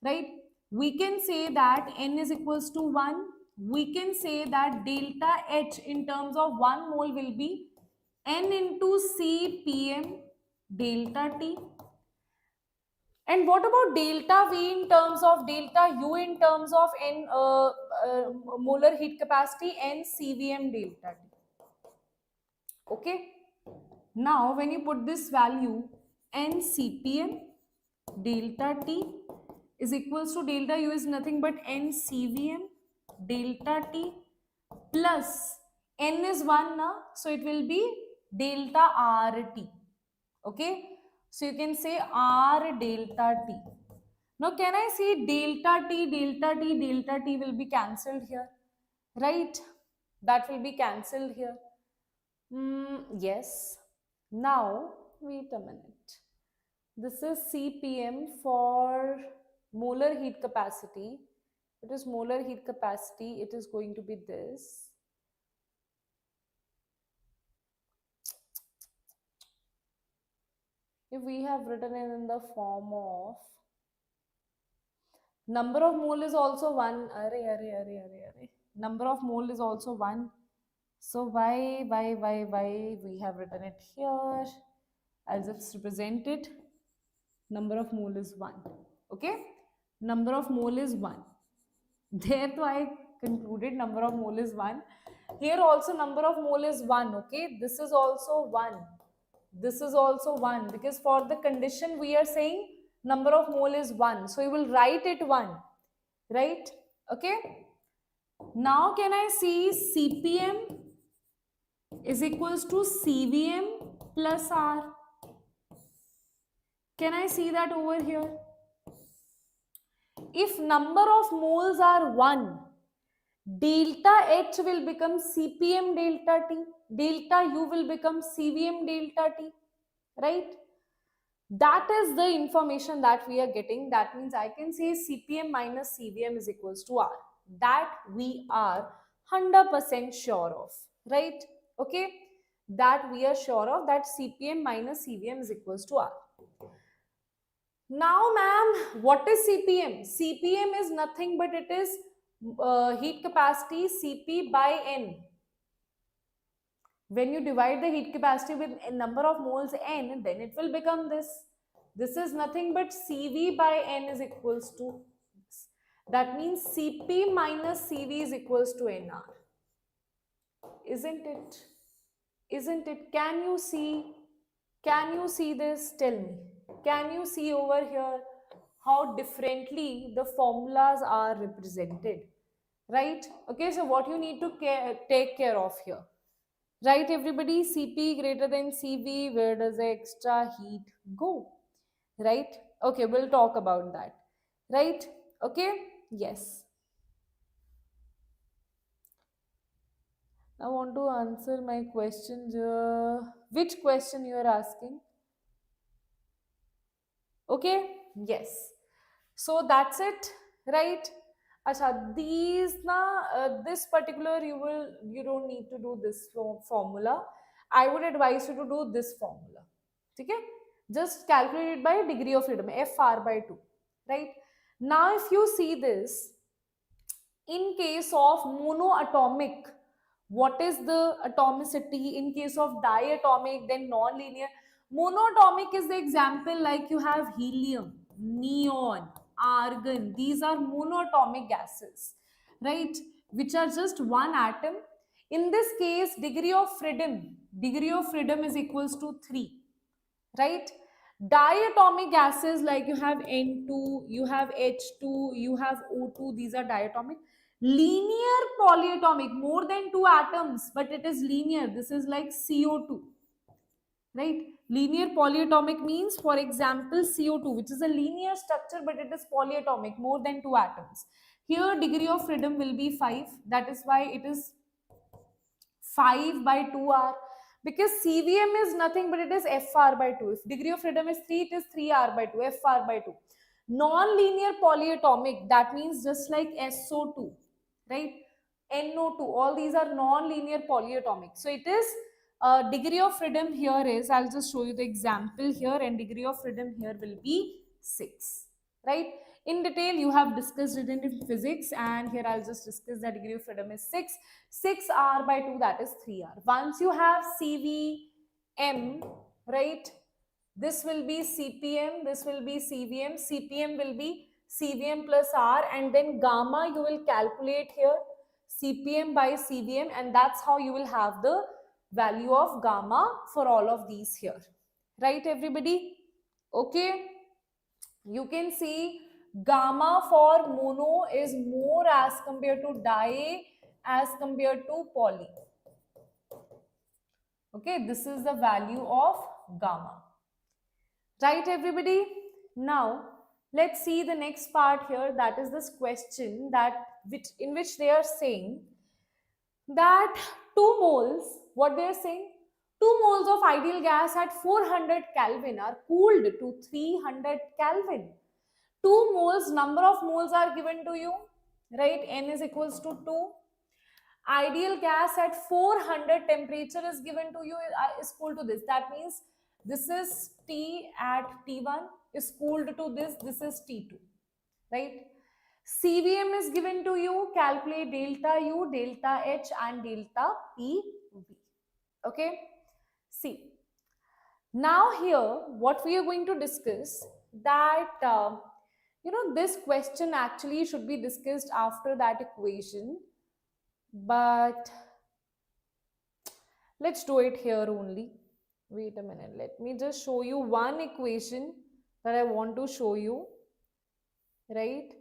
right? We can say that N is equals to 1. We can say that delta H in terms of 1 mole will be N into CPM delta T. And what about delta V in terms of delta U in terms of N molar heat capacity, N CVM delta T. Okay. Now, when you put this value, N CPM delta T is equals to delta U is nothing but N CVM delta T plus N is 1 now, so it will be delta RT. Okay. So you can say R delta T. Now, can I say delta T will be cancelled here, right? That will be cancelled here. Yes. Now, wait a minute. This is CPM for molar heat capacity. It is molar heat capacity. It is going to be this. If we have written it in the form of number of mole is also 1. Number of mole is also 1. So why we have written it here? I'll just represent it. Number of mole is 1. Okay? Number of mole is 1. There too I concluded number of mole is 1. Here also number of mole is 1. Okay? This is also 1. This is also 1, because for the condition we are saying number of mole is 1. So you will write it 1. Right? Okay? Now can I see CPM is equals to CVM plus R? Can I see that over here? If number of moles are 1, delta H will become CPM delta T, delta U will become CVM delta T, right? That is the information that we are getting. That means I can say CPM minus CVM is equals to R. That we are 100% sure of, right? Okay. that we are sure of, that CPM minus CVM is equals to R. Now, ma'am, what is CPM? CPM is nothing but it is heat capacity Cp by N. When you divide the heat capacity with a number of moles N, then it will become this. This is nothing but Cv by N is equals to this. That means Cp minus Cv is equals to Nr. Isn't it? Isn't it? Can you see? Can you see this? Tell me. Can you see over here how differently the formulas are represented? Right? Okay, so what you need to take care of here. Right, everybody? Cp greater than Cv, where does the extra heat go? Right? Okay, we'll talk about that. Right? Okay? Yes. I want to answer my questions. Which question you are asking? Okay? Yes. So that's it, right? Acha, this particular you don't need to do this formula. I would advise you to do this formula. Okay? Just calculate it by degree of freedom, FR by 2. Right? Now, if you see this, in case of monoatomic, what is the atomicity? In case of diatomic, then non-linear. Monoatomic is the example, like you have helium, neon, argon. These are monoatomic gases, right? Which are just one atom. In this case, degree of freedom is equals to 3, right? Diatomic gases, like you have N2, you have H2, you have O2, these are diatomic. Linear polyatomic, more than 2 atoms, but it is linear. This is like CO2, right? Linear polyatomic means, for example, CO2, which is a linear structure, but it is polyatomic, more than 2 atoms. Here, degree of freedom will be 5. That is why it is 5 by 2R. Because CVM is nothing but it is FR by 2. If degree of freedom is 3, it is 3R by 2, FR by 2. Non-linear polyatomic, that means just like SO2, right? NO2, all these are non-linear polyatomic. So it is degree of freedom here is, I'll just show you the example here, and degree of freedom here will be 6, right? In detail, you have discussed it in physics, and here I'll just discuss that degree of freedom is 6. 6R by 2, that is 3R. Once you have CVM, right, this will be CPM, this will be CVM, CPM will be CVM plus R, and then gamma you will calculate here, CPM by CVM, and that's how you will have the value of gamma for all of these here. Right, everybody? Okay. You can see gamma for mono is more as compared to di as compared to poly. Okay, this is the value of gamma. Right, everybody? Now, let's see the next part here. That is this question in which they are saying that 2 moles, what they are saying, 2 moles of ideal gas at 400 Kelvin are cooled to 300 Kelvin. 2 moles, number of moles are given to you, right? N is equals to 2. Ideal gas at 400 temperature is given to you, is cooled to this. That means this is T at T1 is cooled to this. This is T2, right? CVM is given to you. Calculate delta U, delta H, and delta PV. Okay? See. Now here, what we are going to discuss that, this question actually should be discussed after that equation. But let's do it here only. Wait a minute. Let me just show you one equation that I want to show you, right?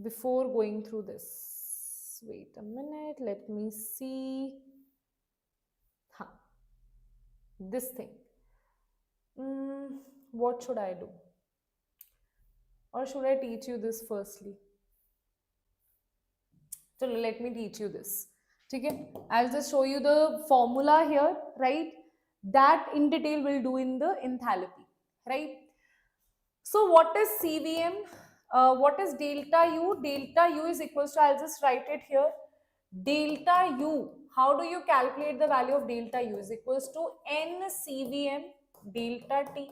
Before going through this. Wait a minute. Let me see. This thing. What should I do? Or should I teach you this firstly? So let me teach you this. Okay? I'll just show you the formula here, right? That in detail we'll do in the enthalpy, right? So what is CVM? What is delta U? Delta U is equals to, I'll just write it here. Delta U, how do you calculate the value of delta U is equals to N CVM delta T.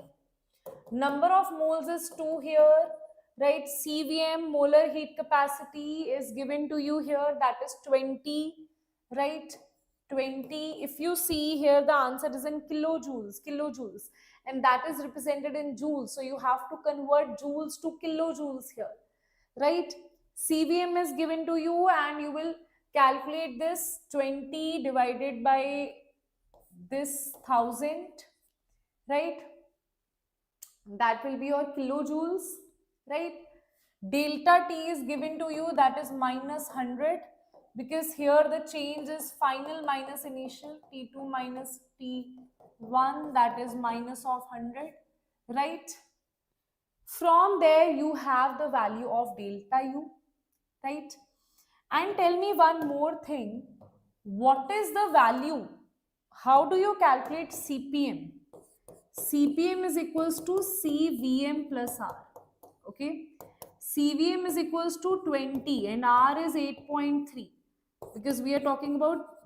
Number of moles is 2 here, right? CVM, molar heat capacity, is given to you here, that is 20, right? 20. If you see here, the answer is in kilojoules, and that is represented in joules. So you have to convert joules to kilojoules here, right? CVM is given to you, and you will calculate this 20 divided by this 1000, right? That will be your kilojoules, right? Delta T is given to you, that is minus 100, because here the change is final minus initial, T2 minus T1, that is minus of 100, right? From there you have the value of delta U, right? And tell me one more thing, what is the value? How do you calculate CPM? CPM is equals to CVM plus R, okay? CVM is equals to 20 and R is 8.3, because we are talking about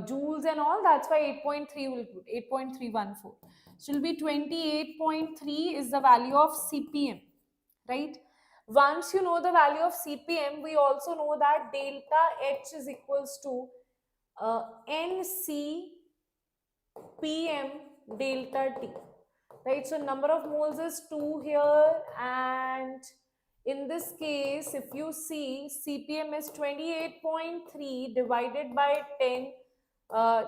joules and all, that's why 8.3 will put 8.314. So it will be 28.3 is the value of CPM, right? Once you know the value of CPM, we also know that delta H is equals to NCPM delta T, right? So number of moles is 2 here, and in this case, if you see, CPM is 28.3 divided by 10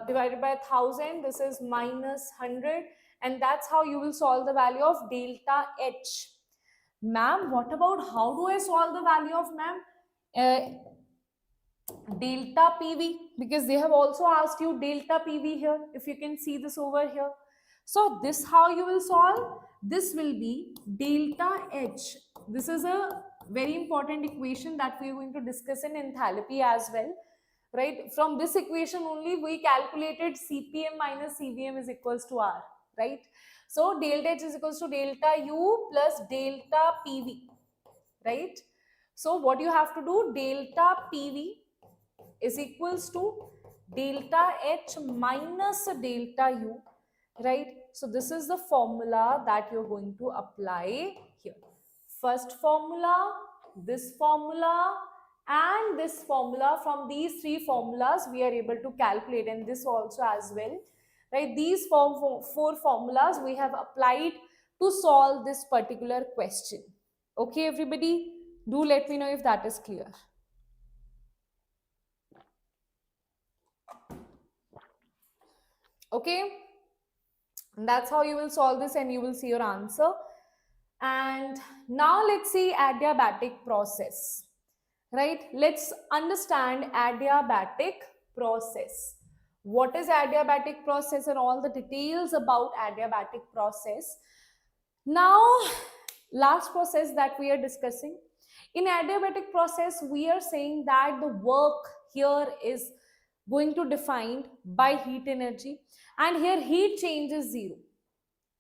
divided by 1000, this is minus 100, and that's how you will solve the value of delta H. Ma'am, what about how do I solve the value of, ma'am, delta PV? Because they have also asked you delta PV here, if you can see this over here. So this how you will solve? This will be delta H. This is a very important equation that we are going to discuss in enthalpy as well, right? From this equation only we calculated CPM minus CVM is equals to R, right? So delta H is equals to delta U plus delta PV, right? So what you have to do, delta PV is equals to delta H minus delta U, right? So this is the formula that you're going to apply here. First formula, this formula, and this formula. From these three formulas we are able to calculate, and this also as well, right? These four formulas we have applied to solve this particular question. Okay, everybody, do let me know if that is clear. Okay, and that's how you will solve this, and you will see your answer. And now let's see adiabatic process, right? Let's understand adiabatic process. What is adiabatic process and all the details about adiabatic process. Now, last process that we are discussing, in adiabatic process we are saying that the work here is going to defined by heat energy, and here heat change is zero.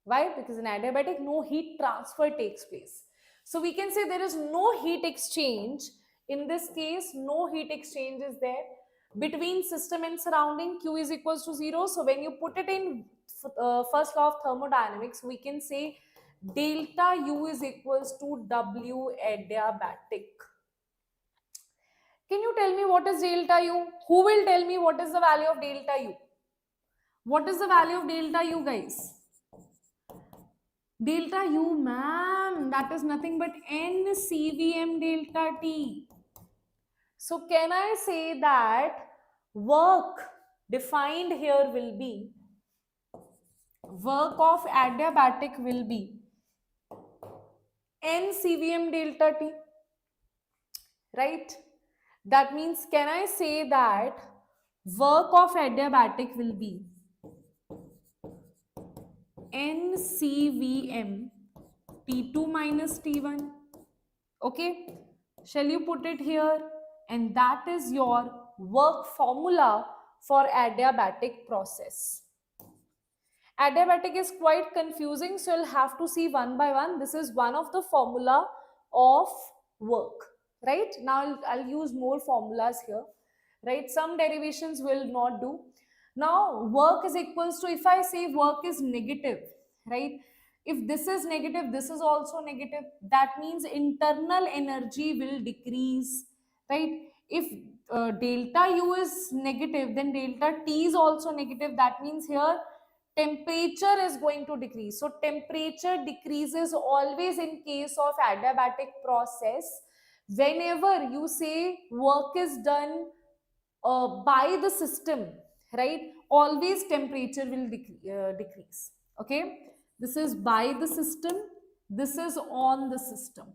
Why? Because in adiabatic no heat transfer takes place. So we can say there is no heat exchange. In this case, no heat exchange is there between system and surrounding. Q is equals to 0. So when you put it in first law of thermodynamics, we can say delta U is equals to W adiabatic. Can you tell me what is delta U? Who will tell me what is the value of delta U? What is the value of delta U, guys? Delta U, ma'am, that is nothing but N CVM delta T. So can I say that work defined here will be, work of adiabatic will be N CVM delta T, right? That means, can I say that work of adiabatic will be NCVM T2 minus T1, okay? Shall you put it here? And that is your work formula for adiabatic process. Adiabatic is quite confusing, so you'll have to see one by one. This is one of the formula of work, right? Now I'll use more formulas here, right? Some derivations will not do. Now work is equals to, if I say work is negative, right? If this is negative, this is also negative. That means internal energy will decrease, right? If delta U is negative, then delta T is also negative. That means here temperature is going to decrease. So temperature decreases always in case of adiabatic process. Whenever you say work is done by the system, right? Always temperature will decrease. Okay, this is by the system, this is on the system.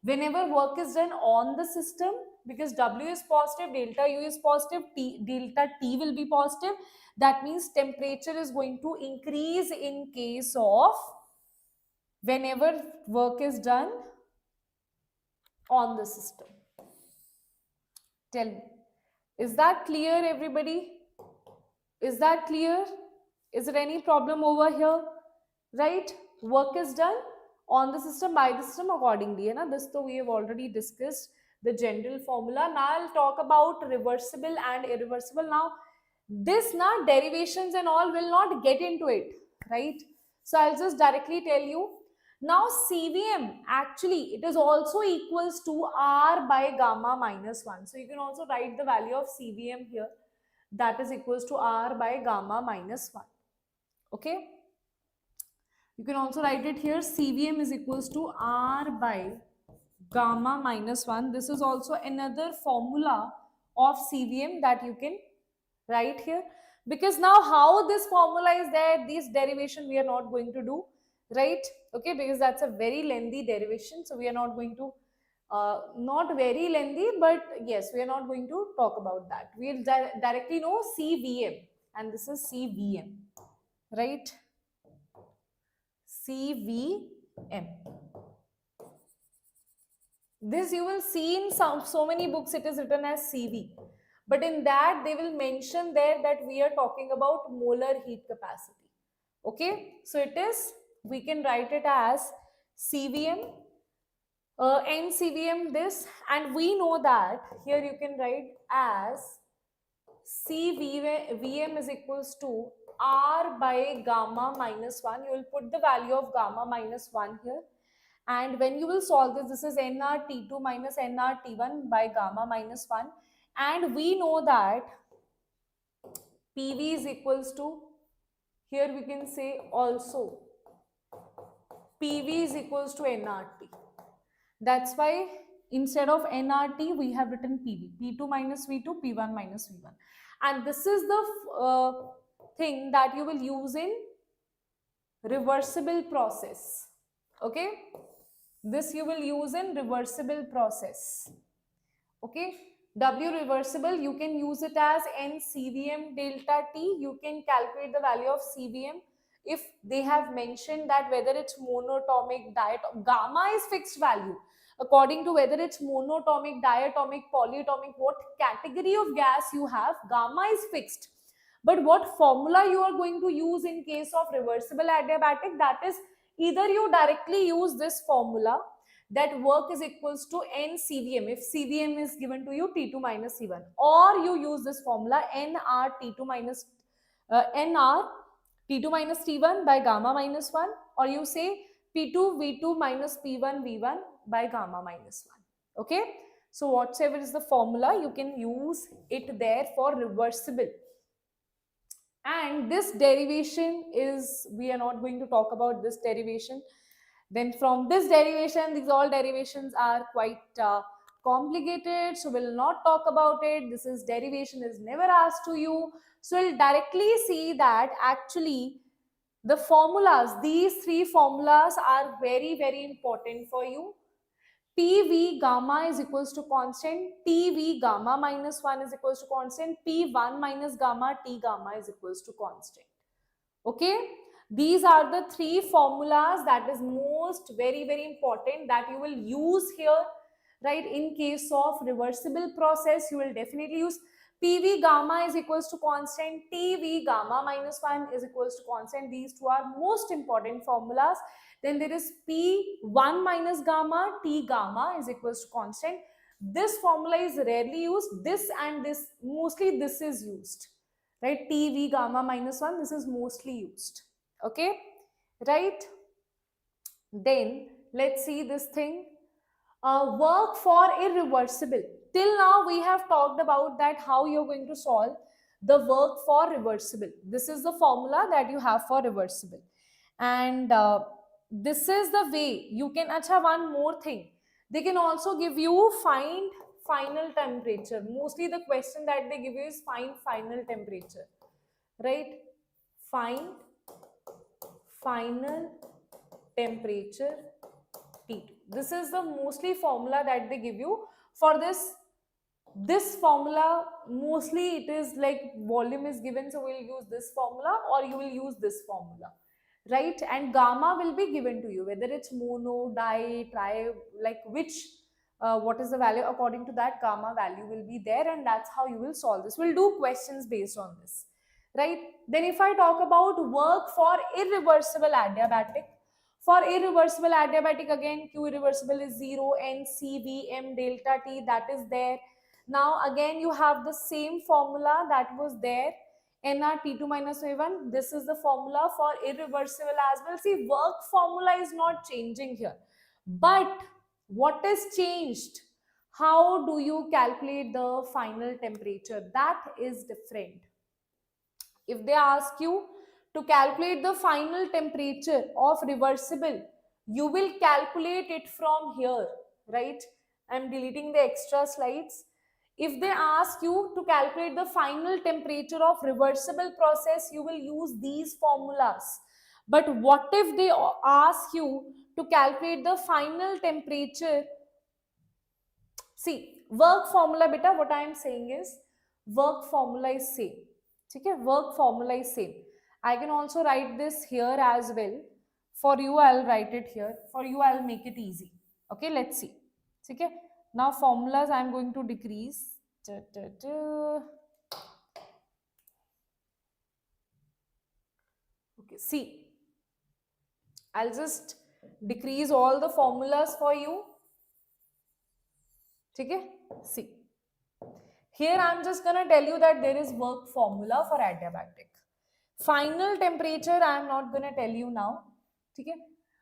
Whenever work is done on the system, because W is positive, delta U is positive, delta T will be positive, that means temperature is going to increase in case of whenever work is done on the system. Tell me, is that clear, everybody? Is that clear? Is there any problem over here? Right? Work is done on the system, by the system, accordingly. Na? This though we have already discussed the general formula. Now I'll talk about reversible and irreversible. Now this derivations and all will not get into it, right? So I'll just directly tell you. Now CVM, actually it is also equals to R by gamma minus 1. So you can also write the value of CVM here. That is equals to R by gamma minus 1. Okay. You can also write it here. CVM is equals to R by gamma minus 1. This is also another formula of CVM that you can write here. Because now how this formula is there, this derivation we are not going to do, right? Okay, because that's a very lengthy derivation. So we are not going to, not very lengthy, but yes, we are not going to talk about that. We'll directly know CVM, and this is CVM, right? CVM. This you will see in so many books it is written as CV. But in that they will mention there that we are talking about molar heat capacity. Okay, so it is, we can write it as CVM, NCVM this, and we know that here you can write as CVM is equals to R by gamma minus 1. You will put the value of gamma minus 1 here. And when you will solve this, this is nRT2 minus nRT1 by gamma minus 1. And we know that PV is equals to, here we can say also PV is equals to nRT. That's why instead of nRT we have written PV, P2 minus V2, P1 minus V1. And this is the thing that you will use in reversible process. Okay, this you will use in reversible process. Okay, W reversible, you can use it as NCVM delta T. You can calculate the value of CVM if they have mentioned that whether it's monatomic, diatomic, gamma is fixed value according to whether it's monatomic, diatomic, polyatomic, what category of gas you have, gamma is fixed. But what formula you are going to use in case of reversible adiabatic, that is either you directly use this formula that work is equals to NCVM if CVM is given to you T2 minus C1, or you use this formula NR T2 minus NR T2 minus T1 by gamma minus 1, or you say P2 V2 minus P1 V1 by gamma minus 1. Okay, so whatever is the formula you can use it there for reversible. And this derivation is, we are not going to talk about this derivation. Then from this derivation, these all derivations are quite complicated, so we'll not talk about it. This is derivation is never asked to you. So we'll directly see that actually the formulas, these three formulas are very, very important for you. PV gamma is equals to constant, TV gamma minus 1 is equals to constant, P1 minus gamma, T gamma is equals to constant. Okay, these are the three formulas that is most very, very important that you will use here, right? In case of reversible process, you will definitely use PV gamma is equals to constant, TV gamma minus 1 is equals to constant. These two are most important formulas. Then there is P1 minus gamma, T gamma is equals to constant. This formula is rarely used. This and this, mostly this is used, right? TV gamma minus 1, this is mostly used. Okay, right? Then let's see this thing. Work for irreversible. Till now we have talked about that how you're going to solve the work for reversible. This is the formula that you have for reversible. And this is the way you can, acha, one more thing. They can also give you find final temperature. Mostly the question that they give you is find final temperature, right? Find final temperature T2. This is the mostly formula that they give you for this formula. Mostly it is like volume is given, so we'll use this formula, or you will use this formula, right? And gamma will be given to you, whether it's mono, di, tri, like which what is the value, according to that gamma value will be there, and that's how you will solve this. We'll do questions based on this, right? Then if I talk about work for irreversible adiabatic, for irreversible adiabatic, again Q irreversible is 0, N C V M delta T, that is there. Now again you have the same formula that was there, NR T2 minus V1. This is the formula for irreversible as well. See, work formula is not changing here, but what is changed? How do you calculate the final temperature? That is different. If they ask you to calculate the final temperature of reversible, you will calculate it from here, right? I'm deleting the extra slides. If they ask you to calculate the final temperature of reversible process, you will use these formulas. But what if they ask you to calculate the final temperature? See, work formula, beta, what I am saying is work formula is same. Okay, work formula is same. I can also write this here as well. For you, I'll write it here. For you, I'll make it easy. Okay, let's see. Okay, now formulas I'm going to decrease. Okay, see, I'll just decrease all the formulas for you. Okay, see. Here I'm just going to tell you that there is work formula for adiabatic. Final temperature I am not going to tell you now. Okay?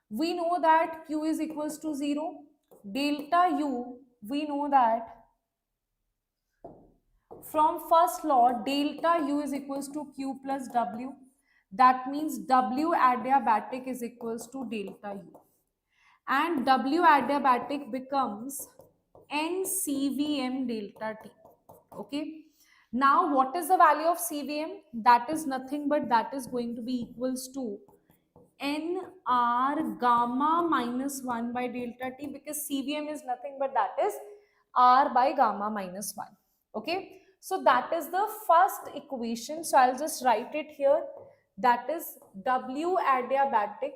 We know that Q is equals to 0. Delta U, we know that from first law, delta U is equals to Q plus W. That means W adiabatic is equals to delta U. And W adiabatic becomes NCVM delta T. Okay. Now, what is the value of CVM? That is nothing but that is going to be equals to NR gamma minus 1 by delta T, because CVM is nothing but that is R by gamma minus 1. Okay. So, that is the first equation. So, I'll just write it here. That is W adiabatic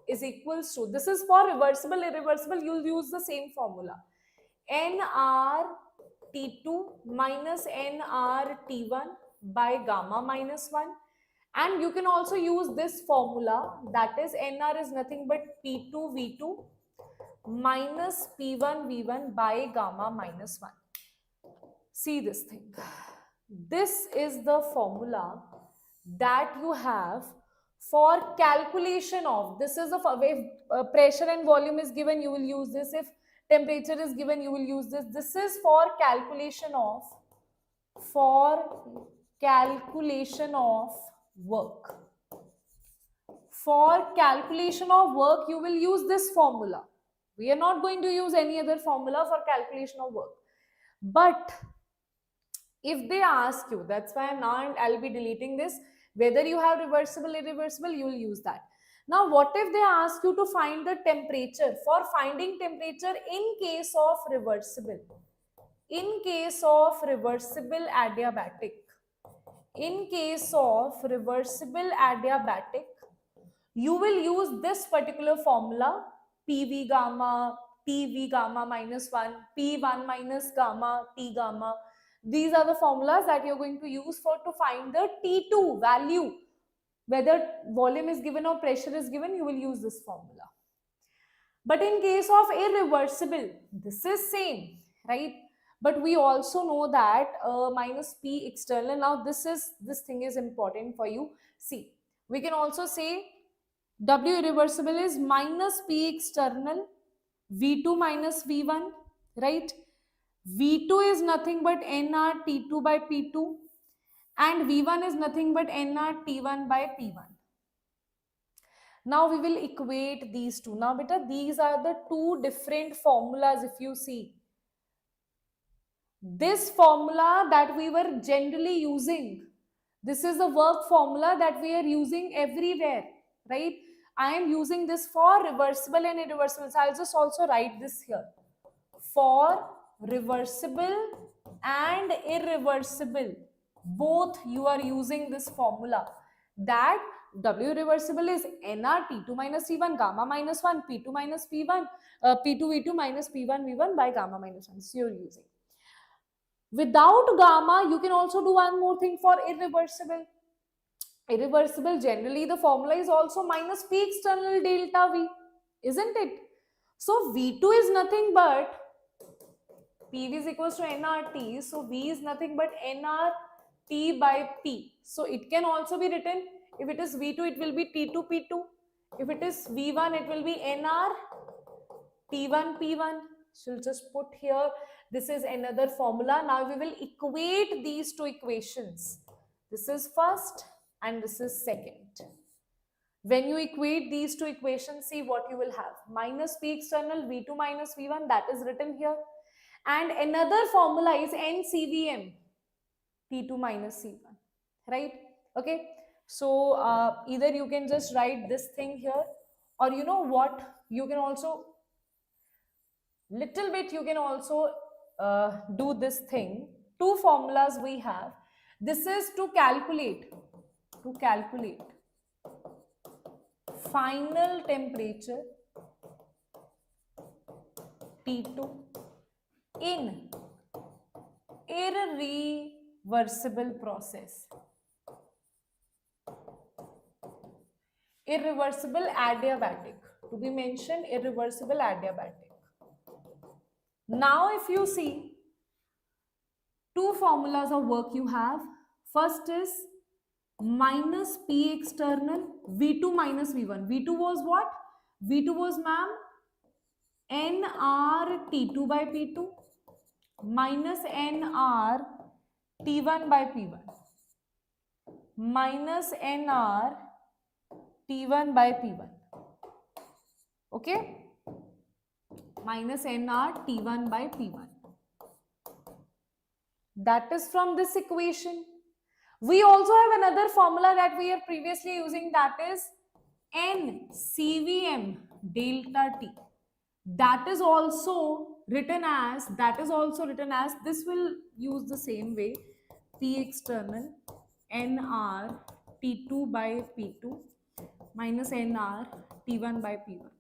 is equals to, this is for reversible, irreversible, you'll use the same formula. NR T2 minus NR T1 by gamma minus 1. And you can also use this formula, that is NR is nothing but P2 V2 minus P1 V1 by gamma minus 1. See this thing. This is the formula that you have for calculation of, this is the if pressure and volume is given, you will use this. If temperature is given, you will use this. This is for calculation of work. For calculation of work, you will use this formula. We are not going to use any other formula for calculation of work. But if they ask you, that's why now I'll be deleting this, whether you have reversible, irreversible, you will use that. Now, what if they ask you to find the temperature? For finding temperature in case of reversible. In case of reversible adiabatic. In case of reversible adiabatic, you will use this particular formula, PV gamma, TV gamma minus 1, P1 minus gamma, T gamma. These are the formulas that you're going to use to find the T2 value. Whether volume is given or pressure is given, you will use this formula. But in case of irreversible, this is same, right? but we also know that minus P external. Now this thing is important for you. See, we can also say W irreversible is minus P external V2 minus V1, right? V2 is nothing but NR T2 by P2 and V1 is nothing but NR T1 by P1. Now we will equate these two. Now beta, these are the two different formulas. If you see this formula that we were generally using, this is the work formula that we are using everywhere, right? I am using this for reversible and irreversible. So I'll just also write this here. For reversible and irreversible, both you are using this formula, that W reversible is NR T2 minus T1 gamma minus 1 P2 minus P1 P2 V2 minus P1 V1 by gamma minus 1. So you're using. Without gamma, you can also do one more thing for irreversible. Irreversible, generally the formula is also minus P external delta V, isn't it? So V2 is nothing but PV is equals to nRT, so V is nothing but nRT by P. So it can also be written, if it is V2, it will be T2 P2. If it is V1, it will be nR T1 P1. So just put here, this is another formula. Now we will equate these two equations. This is first and this is second. When you equate these two equations, see what you will have. Minus P external V2 minus V1, that is written here. And another formula is NCVM, T2 minus C1, right? Okay. So either you can just write this thing here, or you know what, you can also little bit, you can also do this thing. Two formulas we have. This is to calculate final temperature T2 in irreversible process. Irreversible adiabatic. To be mentioned, irreversible adiabatic. Now if you see, two formulas of work you have. First is minus P external V2 minus V1. V2 was what? V2 was, ma'am, NR T2 by P2 minus NR T1 by P1 minus NR T1 by P1. Okay? Minus NR T1 by P1. That is from this equation. We also have another formula that we are previously using, that is NCVM delta T. That is also written as, this will use the same way, P external NR T2 by P2 minus NR T1 by P1.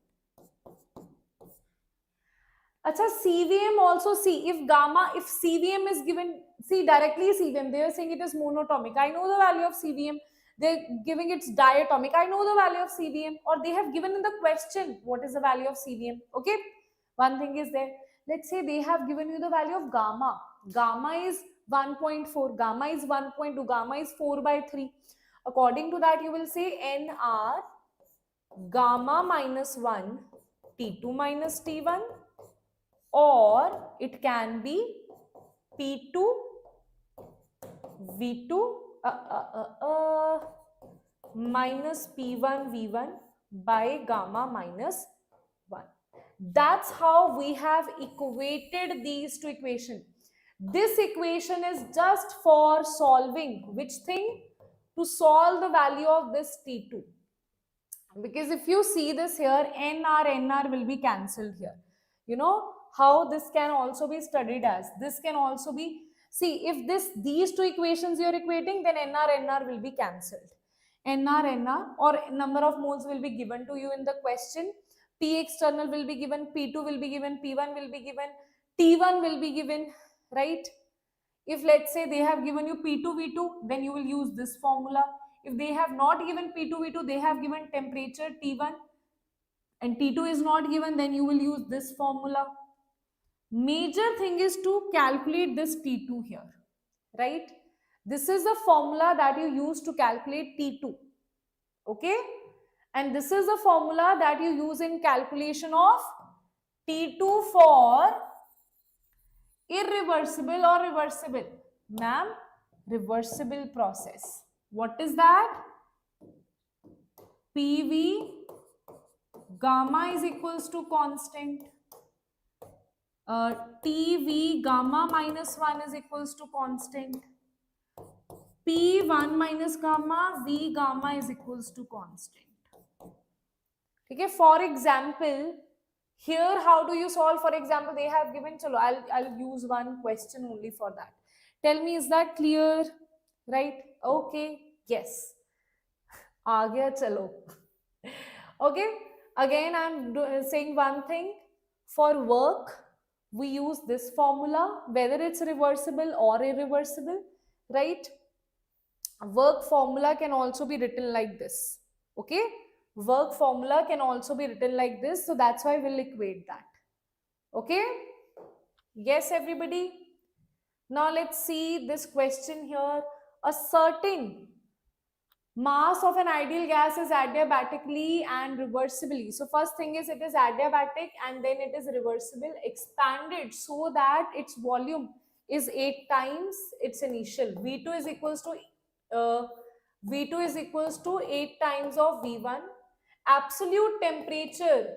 Acha, CVM also, see, if CVM is given, see directly CVM, they are saying it is monatomic. I know the value of CVM. They're giving it's diatomic. I know the value of CVM, or they have given in the question what is the value of CVM. Okay, one thing is there. Let's say they have given you the value of gamma. Gamma is 1.4, gamma is 1.2, gamma is 4 by 3. According to that, you will say NR gamma minus 1 T2 minus T1, or it can be P2 V2 minus P1 V1 by gamma minus 1. That's how we have equated these two equations. This equation is just for solving which thing? To solve the value of this T2. Because if you see this here, NR will be cancelled here. You know how this can also be studied as? This can also be, see, if these two equations you are equating, then NR will be cancelled. NR or number of moles will be given to you in the question. P external will be given, P2 will be given, P1 will be given, T1 will be given, right? If let's say they have given you P2 V2, then you will use this formula. If they have not given P2 V2, they have given temperature T1 and T2 is not given, then you will use this formula. Major thing is to calculate this T2 here, right? This is the formula that you use to calculate T2, okay? And this is the formula that you use in calculation of T2 for irreversible or reversible. Ma'am, reversible process. What is that? PV gamma is equals to constant. TV gamma minus 1 is equals to constant. P1 minus gamma, V gamma is equals to constant. Okay, for example, here how do you solve? For example, they have given, chalo, I'll use one question only for that. Tell me, is that clear? Right? Okay, yes. Aa gaya, chalo. Okay, again I'm saying one thing. For work, we use this formula, whether it's reversible or irreversible, right? Work formula can also be written like this, okay? Work formula can also be written like this, so that's why we'll equate that, okay? Yes, everybody? Now let's see this question here. A certain mass of an ideal gas is adiabatically and reversibly. So first thing is it is adiabatic and then it is reversible, expanded so that its volume is 8 times its initial. V2 is equals to V2 is equals to 8 times of V1. Absolute temperature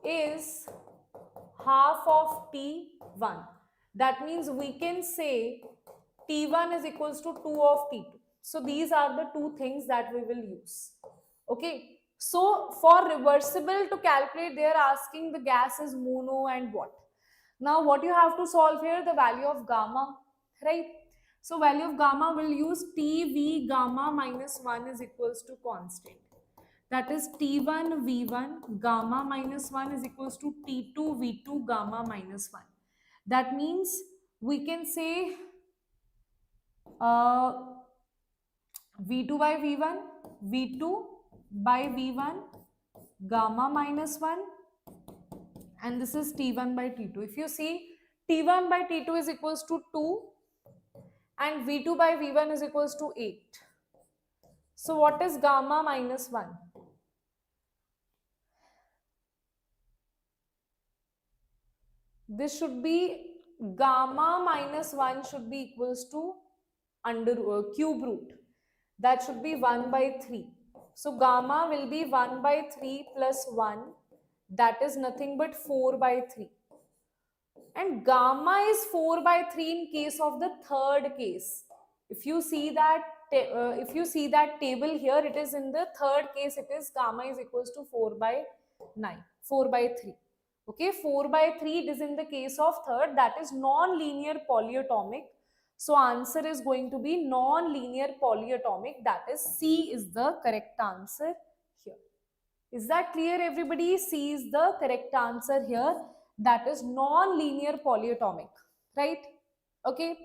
is half of T1. That means we can say T1 is equals to 2 of T2. So these are the two things that we will use. Okay. So for reversible to calculate, they are asking the gas is mono and what. Now what you have to solve here, the value of gamma, right? So value of gamma will use TV gamma minus 1 is equals to constant. That is T1 V1 gamma minus 1 is equals to T2 V2 gamma minus 1. That means we can say V2 by V1, V2 by V1 gamma minus 1, and this is T1 by T2. If you see, T1 by T2 is equals to 2 and V2 by V1 is equals to 8. So what is gamma minus 1? This should be gamma minus 1 should be equals to cube root. That should be 1 by 3. So gamma will be 1 by 3 plus 1. That is nothing but 4 by 3. And gamma is 4 by 3 in case of the third case. If you see that table here, it is in the third case, it is gamma is equals to 4 by 9, 4 by 3. Okay, 4 by 3, it is in the case of third, that is non-linear polyatomic. So answer is going to be non-linear polyatomic, that is C is the correct answer here. Is that clear, everybody? C is the correct answer here, that is non-linear polyatomic, right? Okay.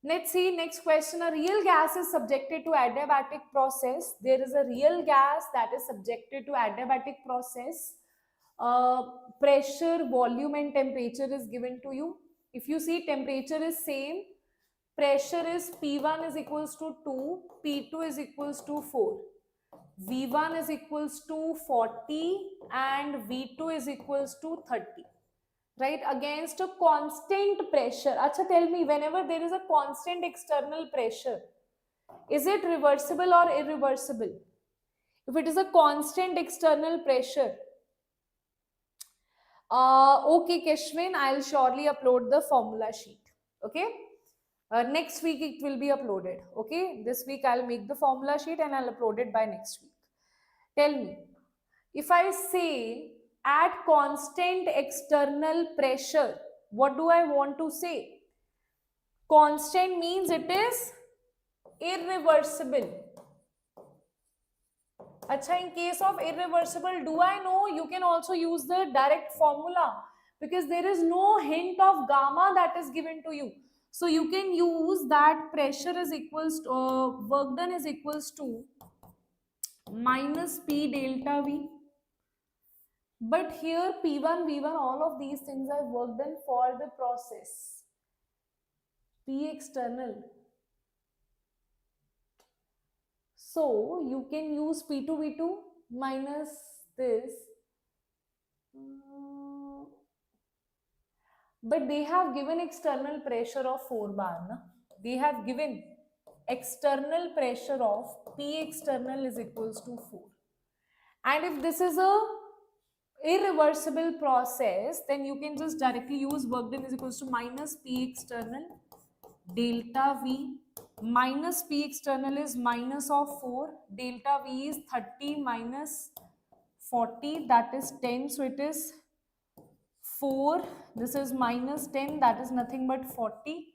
Let's see next question. A real gas is subjected to adiabatic process. There is a real gas that is subjected to adiabatic process. Pressure, volume and temperature is given to you. If you see, temperature is same. Pressure is P1 is equals to 2, P2 is equals to 4. V1 is equals to 40 and V2 is equals to 30. Right, against a constant pressure. Acha, tell me, whenever there is a constant external pressure, is it reversible or irreversible? If it is a constant external pressure, okay, Keshwin, I'll surely upload the formula sheet. Okay, next week it will be uploaded. Okay, this week I'll make the formula sheet and I'll upload it by next week. Tell me, if I say at constant external pressure, what do I want to say? Constant means it is irreversible. Acha, in case of irreversible, do I know? You can also use the direct formula because there is no hint of gamma that is given to you. So you can use that pressure is equals to, work done is equals to minus P delta V. But here P1, V1, all of these things are work done for the process. P external. So you can use P2, V2 minus this. But they have given external pressure of 4 bar. Na? They have given external pressure of P external is equals to 4. And if this is a irreversible process, then you can just directly use work done is equals to minus P external delta V. Minus P external is minus of 4. Delta V is 30 minus 40, that is 10. So it is 4. This is minus 10, that is nothing but 40.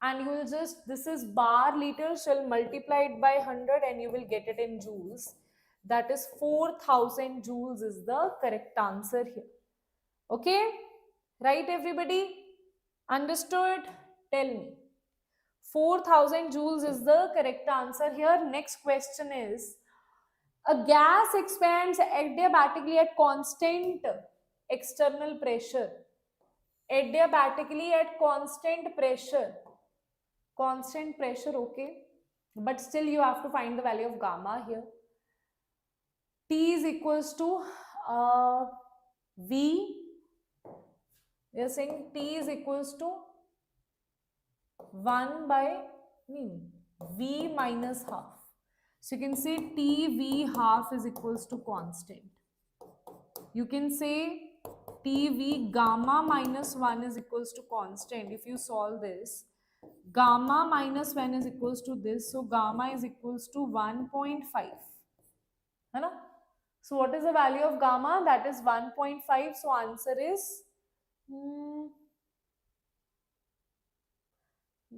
And you will just, this is bar liter, shall multiply it by 100 and you will get it in joules. That is 4000 joules is the correct answer here. Okay? Right, everybody? Understood? Tell me. 4000 joules is the correct answer here. Next question is, a gas expands adiabatically at constant external pressure. Adiabatically at constant pressure. Constant pressure, okay. But still you have to find the value of gamma here. T is equals to V. We are saying T is equals to 1 by V minus half. So you can say TV half is equals to constant. You can say TV gamma minus 1 is equals to constant. If you solve this, gamma minus 1 is equals to this. So gamma is equals to 1.5. Hai na? So what is the value of gamma? That is 1.5. So answer is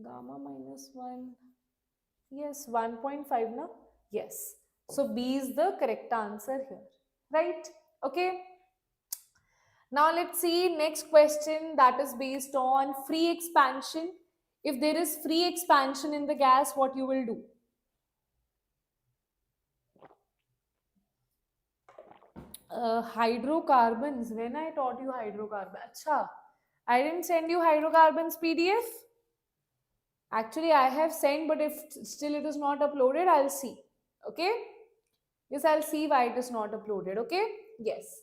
gamma minus 1. Yes, 1.5 na? Yes. So B is the correct answer here. Right? Okay. Now let's see next question that is based on free expansion. If there is free expansion in the gas, what you will do? Hydrocarbons. When I taught you hydrocarbons? Acha, I didn't send you hydrocarbons PDF. Actually, I have sent, but if still it is not uploaded, I'll see. Okay? Yes, I'll see why it is not uploaded. Okay? Yes.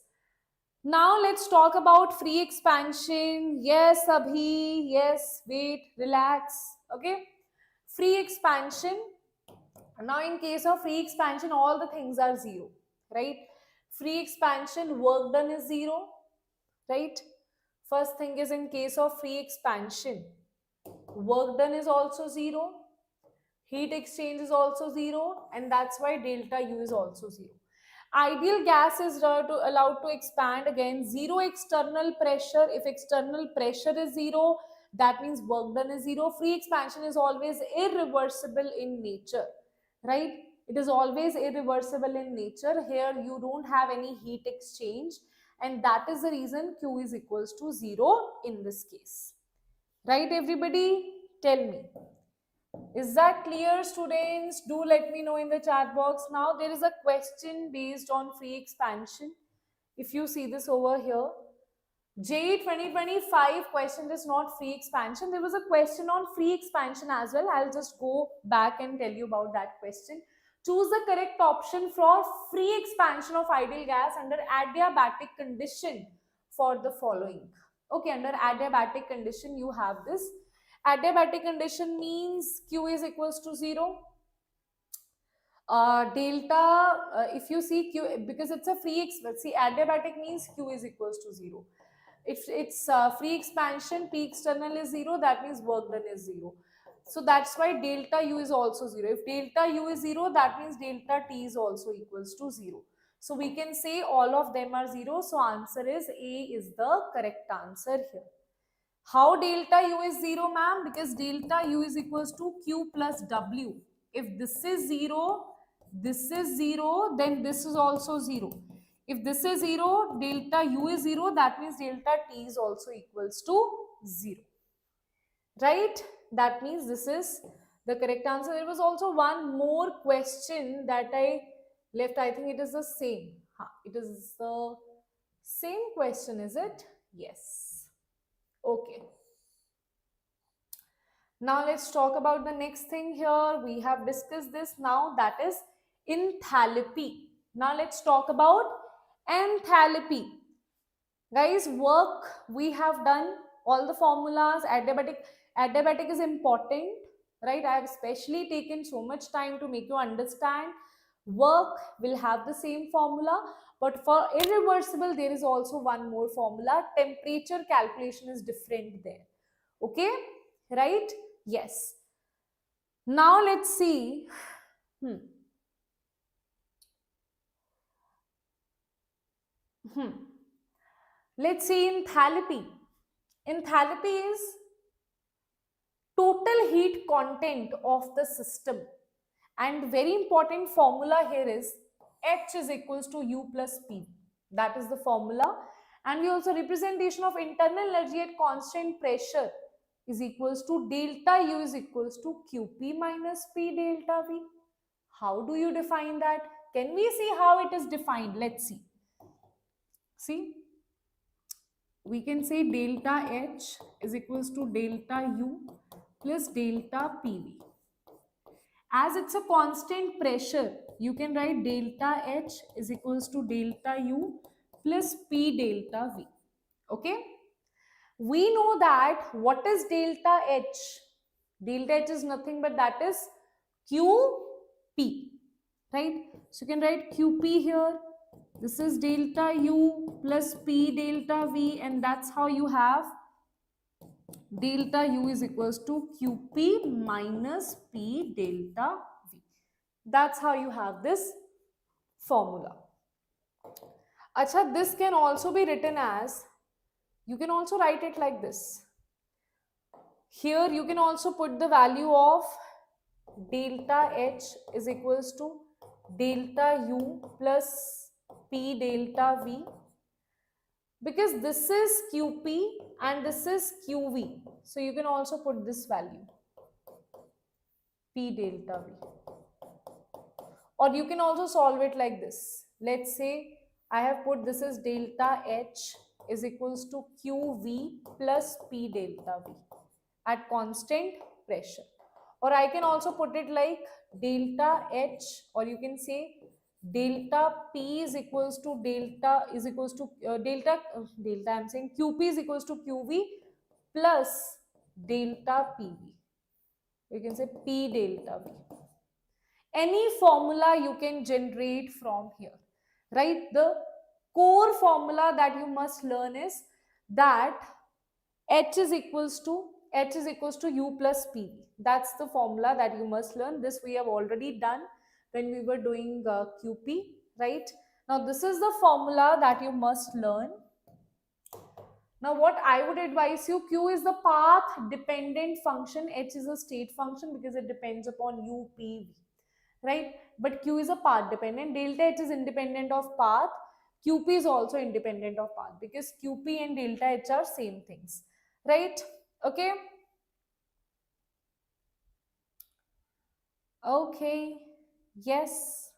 Now let's talk about free expansion. Yes, Abhi. Yes, wait, relax. Okay? Free expansion. Now in case of free expansion, all the things are 0. Right? Free expansion, work done is 0. Right? First thing is in case of free expansion, work done is also 0. Heat exchange is also 0. And that's why delta U is also 0. Ideal gas is allowed to expand again. 0 external pressure. If external pressure is 0, that means work done is 0. Free expansion is always irreversible in nature, right? It is always irreversible in nature. Here you don't have any heat exchange, and that is the reason Q is equals to 0 in this case. Right, everybody? Tell me. Is that clear, students? Do let me know in the chat box. Now there is a question based on free expansion. If you see this over here, JEE 2025 question is not free expansion. There was a question on free expansion as well. I'll just go back and tell you about that question. Choose the correct option for free expansion of ideal gas under adiabatic condition for the following. Okay, under adiabatic condition you have this. Adiabatic condition means Q is equals to 0. Delta, if you see Q, because it's a free, see adiabatic means Q is equals to 0. If it's free expansion, P external is 0, that means work done is 0. So that's why delta U is also 0. If delta U is 0, that means delta T is also equals to 0. So we can say all of them are 0. So answer is A is the correct answer here. How delta U is 0, ma'am? Because delta U is equals to Q plus W. If this is 0, then this is also 0. If this is 0, delta U is 0, that means delta T is also equals to 0. Right? That means this is the correct answer. There was also one more question that I left. I think it is the same. It is the Same question, is it? Yes. Okay. Now let's talk about the next thing here. We have discussed this now, that is enthalpy. Now let's talk about enthalpy. Guys, work we have done, all the formulas, adiabatic is important, right? I have especially taken so much time to make you understand. Work will have the same formula, but for irreversible there is also one more formula. Temperature calculation is different there. Okay, right? Yes. Now let's see. Hmm. Let's see enthalpy. Enthalpy is total heat content of the system, and very important formula here is H is equals to U plus P. That is the formula. And we also representation of internal energy at constant pressure is equals to delta U is equals to QP minus P delta V. How do you define that? Can we see how it is defined? Let's see. See, we can say delta H is equals to delta U plus delta PV. As it's a constant pressure, you can write delta H is equals to delta U plus P delta V. Okay? We know that what is delta H? Delta H is nothing but that is QP. Right? So you can write QP here. This is delta U plus P delta V, and that's how you have delta U is equals to QP minus P delta V. That's how you have this formula. Acha, this can also be written as, you can also write it like this. Here you can also put the value of delta H is equals to delta U plus P delta V, because this is QP and this is QV. So you can also put this value, P delta V. Or you can also solve it like this. Let's say I have put this is delta H is equals to QV plus P delta V at constant pressure. Or I can also put it like delta H, or you can say delta P is equals to delta I'm saying QP is equals to QV plus delta PV. You can say P delta V. Any formula you can generate from here, right? The core formula that you must learn is that H is equals to U plus PV. That's the formula that you must learn. This we have already done when we were doing QP, right? Now this is the formula that you must learn. Now what I would advise you, Q is the path dependent function, H is a state function because it depends upon U, P, V, right? But Q is a path dependent. Delta H is independent of path. QP is also independent of path because QP and delta H are same things, right? Okay. Okay. Yes.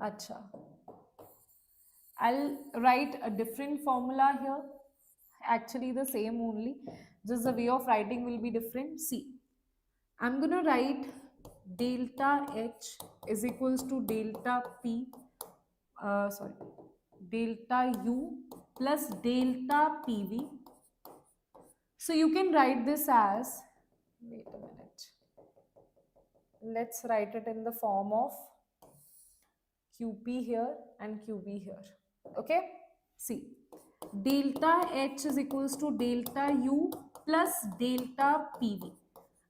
Acha. I'll write a different formula here. Actually the same only. Just the way of writing will be different. See, I'm going to write delta H is equals to delta P, delta U plus delta PV. So you can write this as, wait a minute, let's write it in the form of QP here and QB here. Okay, see, delta H is equals to delta U plus delta PV.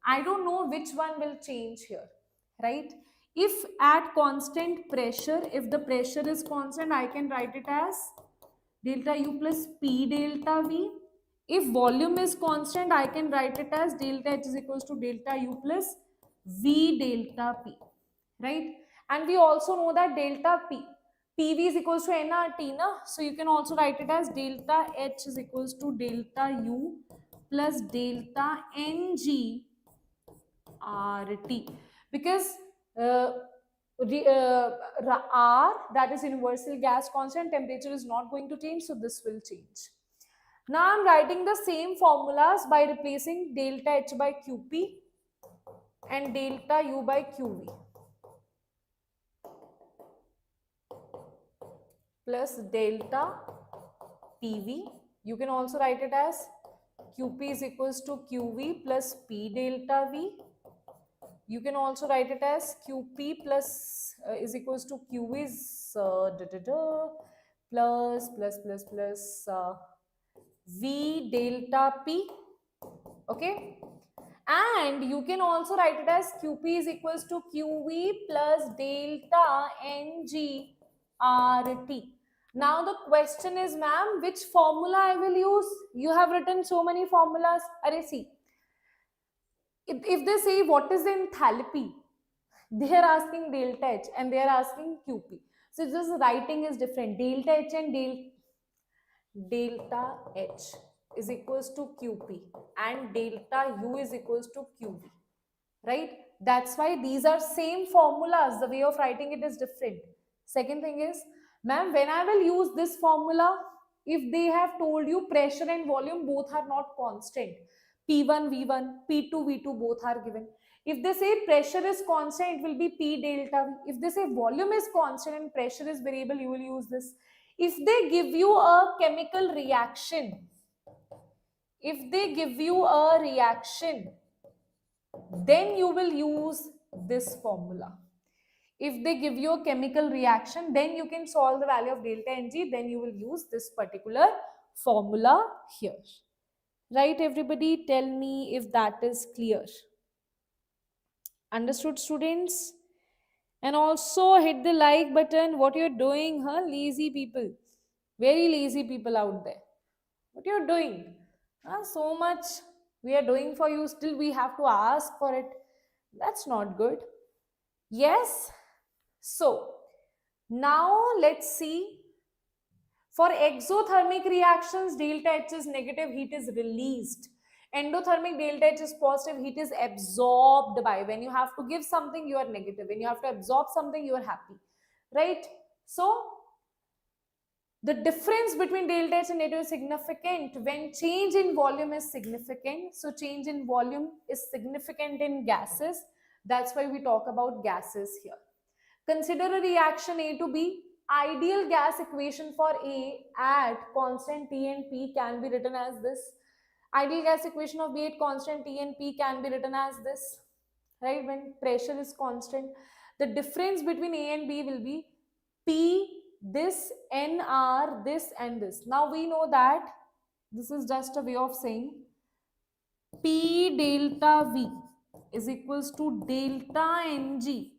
I don't know which one will change here, right? If at constant pressure, if the pressure is constant, I can write it as delta U plus P delta V. If volume is constant, I can write it as delta H is equals to delta U plus V delta P, right? And we also know that delta P, PV is equals to nRT, na? So you can also write it as delta H is equals to delta U plus delta NG RT, because R, that is universal gas constant, temperature is not going to change, so this will change. Now I'm writing the same formulas by replacing delta H by Qp and delta U by Qv plus delta Pv. You can also write it as Qp is equals to Qv plus P delta V. You can also write it as Qp plus is equals to Qv is plus V delta P. Okay. And you can also write it as Qp is equals to Qv plus delta Ng RT. Now the question is, ma'am, which formula I will use? You have written so many formulas. Arey, see, if they say what is enthalpy, they are asking delta H and they are asking Qp. So just writing is different. Delta H and delta H is equals to Qp and delta U is equals to Qv, right? That's why these are same formulas. The way of writing it is different. Second thing is, ma'am, when I will use this formula, if they have told you pressure and volume both are not constant, P1, V1, P2, V2 both are given. If they say pressure is constant, it will be P delta V. If they say volume is constant and pressure is variable, you will use this. If they give you a chemical reaction, then you will use this formula. If they give you a chemical reaction, then you can solve the value of delta Ng, then you will use this particular formula here. Right, everybody? Tell me if that is clear. Understood, students? And also hit the like button. What you're doing, huh? Lazy people. Very lazy people out there. What you're doing? So much we are doing for you, still we have to ask for it. That's not good. Yes. So now let's see. For exothermic reactions, delta H is negative, heat is released. Endothermic, delta H is positive, heat is absorbed by. When you have to give something, you are negative. When you have to absorb something, you are happy. Right? So the difference between delta H and negative is significant when change in volume is significant. So change in volume is significant in gases. That's why we talk about gases here. Consider a reaction A to B. Ideal gas equation for A at constant T and P can be written as this. Ideal gas equation of B at constant T and P can be written as this. Right? When pressure is constant, the difference between A and B will be P, this, NR, this and this. Now we know that this is just a way of saying P delta V is equals to delta Ng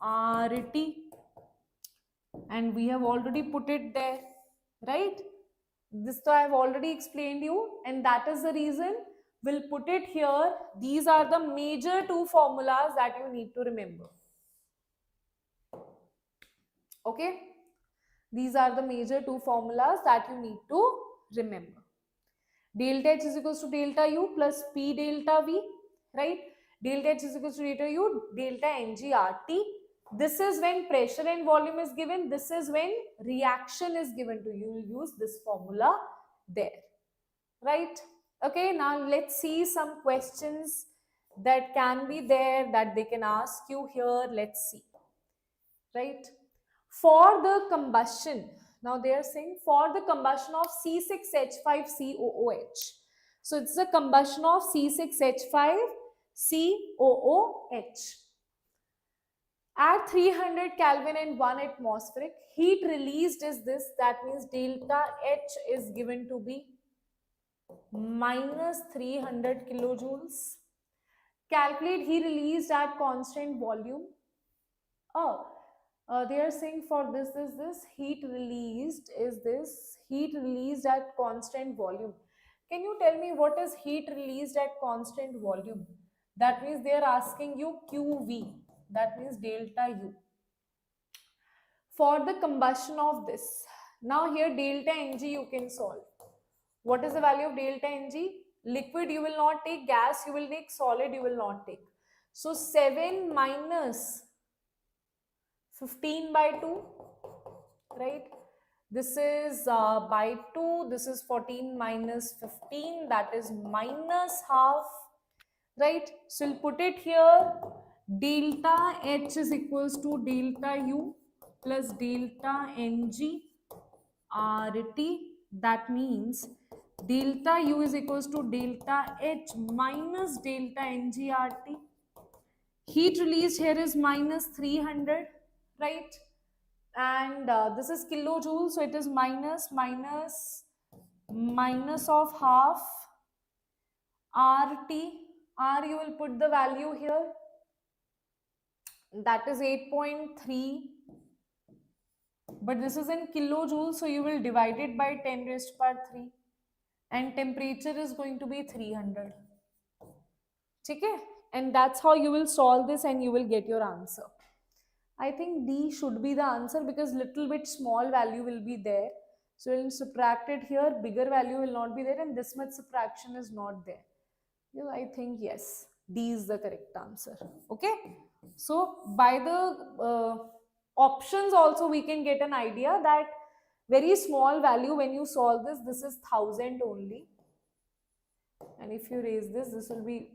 RT, and we have already put it there, right? This I have already explained you, and that is the reason we'll put it here. These are the major two formulas that you need to remember. Okay? These are the major two formulas that you need to remember. Delta H is equals to delta U plus P delta V, right? Delta H is equals to delta U, delta Ng RT. This is when pressure and volume is given. This is when reaction is given to you. You will use this formula there, right? Okay, now let's see some questions that can be there that they can ask you here. Let's see, right? For the combustion, now they are saying for the combustion of C6H5COOH. So it's the combustion of C6H5COOH. At 300 Kelvin and 1 atmospheric, heat released is this. That means delta H is given to be minus 300 kilojoules. Calculate heat released at constant volume. They are saying for this is this heat released is this heat released at constant volume. Can you tell me what is heat released at constant volume? That means they are asking you QV. That means delta U. For the combustion of this. Now here delta Ng you can solve. What is the value of delta Ng? Liquid you will not take, gas you will take, solid you will not take. So 7 minus 15 by 2, right? This is by 2, this is 14 minus 15, that is minus half, right? So we'll put it here, delta H is equals to delta U plus delta Ng RT. That means delta U is equals to delta H minus delta Ng RT. Heat released here is minus 300, right? And this is kilojoules, so it is minus of half RT. R, you will put the value here, that is 8.3, but this is in kilojoules, so you will divide it by 10 raised to power 3, and temperature is going to be 300. Okay, and that's how you will solve this and you will get your answer. I think D should be the answer because little bit small value will be there. So we'll subtract it here, bigger value will not be there, and this much subtraction is not there. Yeah, I think yes, D is the correct answer. Okay, so by the options also we can get an idea that very small value when you solve this is 1000 only, and if you raise this will be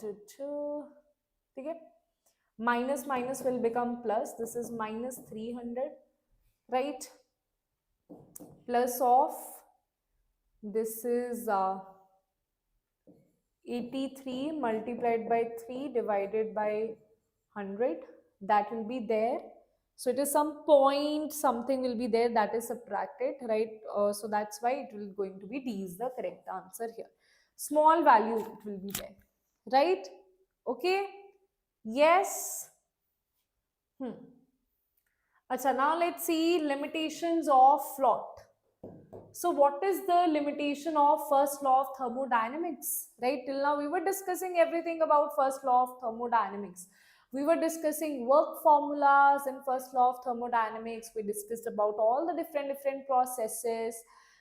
okay. Minus minus will become plus, this is minus 300, right? Plus of this is 83 multiplied by 3 divided by 100, that will be there. So it is some point something will be there, that is subtracted, right? So that's why it will going to be D is the correct answer here. Small value it will be there, right? Okay, yes. Acha, now let's see limitations of float. So what is the limitation of first law of thermodynamics, right? Till now we were discussing everything about first law of thermodynamics. We were discussing work formulas in first law of thermodynamics. We discussed about all the different processes.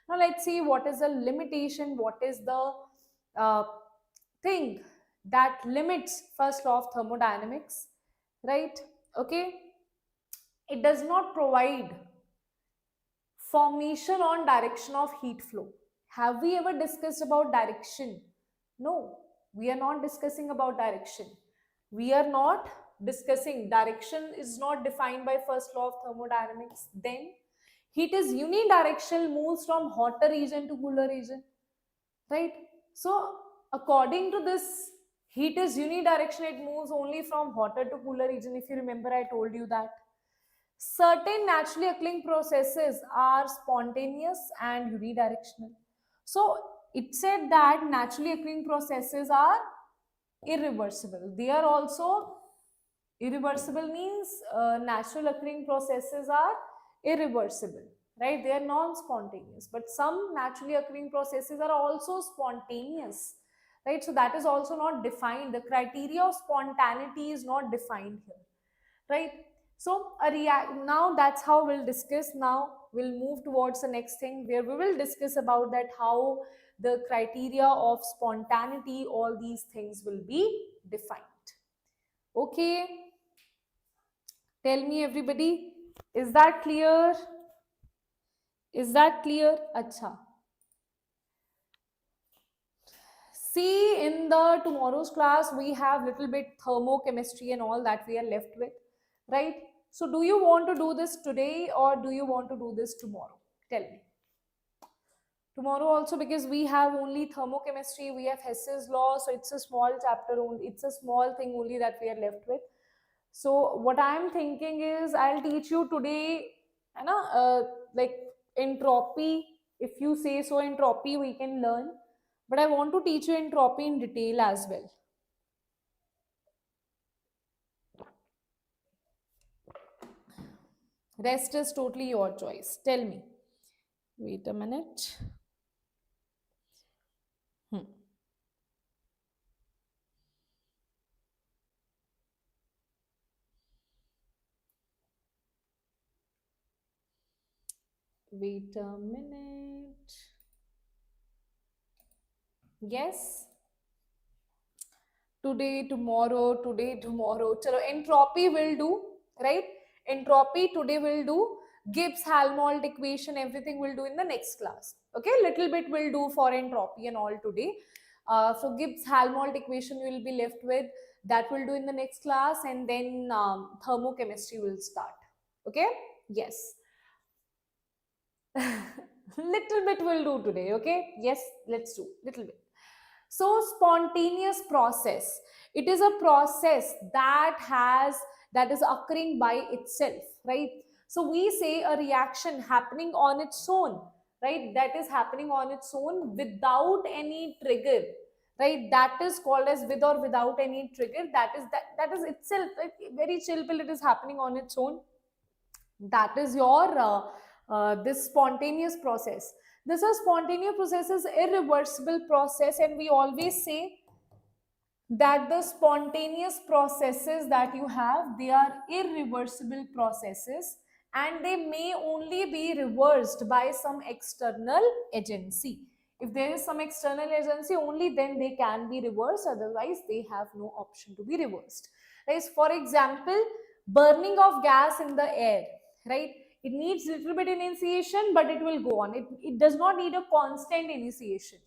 Now let's see what is the limitation, what is the thing that limits first law of thermodynamics, right? Okay, it does not provide formation on direction of heat flow. Have we ever discussed about direction? No, we are not discussing about direction. We are not discussing direction is not defined by first law of thermodynamics. Then heat is unidirectional, moves from hotter region to cooler region, right? So according to this, heat is unidirectional, it moves only from hotter to cooler region. If you remember, I told you that. Certain naturally occurring processes are spontaneous and unidirectional. So it said that naturally occurring processes are irreversible. They are also irreversible, means natural occurring processes are irreversible, right? They are non-spontaneous, but some naturally occurring processes are also spontaneous, right? So that is also not defined. The criteria of spontaneity is not defined here, right? So now that's how we'll discuss. Now we'll move towards the next thing where we will discuss about that how the criteria of spontaneity, all these things will be defined. Okay, tell me everybody, is that clear? Is that clear? Acha. See, in the tomorrow's class we have little bit thermochemistry and all that we are left with, right? So do you want to do this today or do you want to do this tomorrow? Tell me. Tomorrow also, because we have only thermochemistry, we have Hess's law, so it's a small chapter only, it's a small thing only that we are left with. So what I am thinking is I'll teach you today, like entropy, if you say so, entropy we can learn, but I want to teach you entropy in detail as well. Rest is totally your choice. Tell me. Wait a minute. Wait a minute. Yes. Today, tomorrow. Chalo, entropy will do, right? Entropy today we'll do. Gibbs-Helmholtz equation, everything we'll do in the next class. Okay, little bit we'll do for entropy and all today. So Gibbs-Helmholtz equation we will be left with, that we'll do in the next class, and then thermochemistry will start. Okay, yes. Little bit we'll do today. Okay, yes, let's do little bit. So spontaneous process, it is a process that is occurring by itself, right? So we say a reaction happening on its own, right? That is happening on its own without any trigger, right? That is called as with or without any trigger. That is itself, like, very chill pill, it is happening on its own. That is your this spontaneous process. This is spontaneous process is irreversible process, and we always say that the spontaneous processes that you have, they are irreversible processes, and they may only be reversed by some external agency. If there is some external agency, only then they can be reversed, otherwise they have no option to be reversed. Right? For example, burning of gas in the air, right? It needs little bit initiation, but it will go on. It does not need a constant initiation,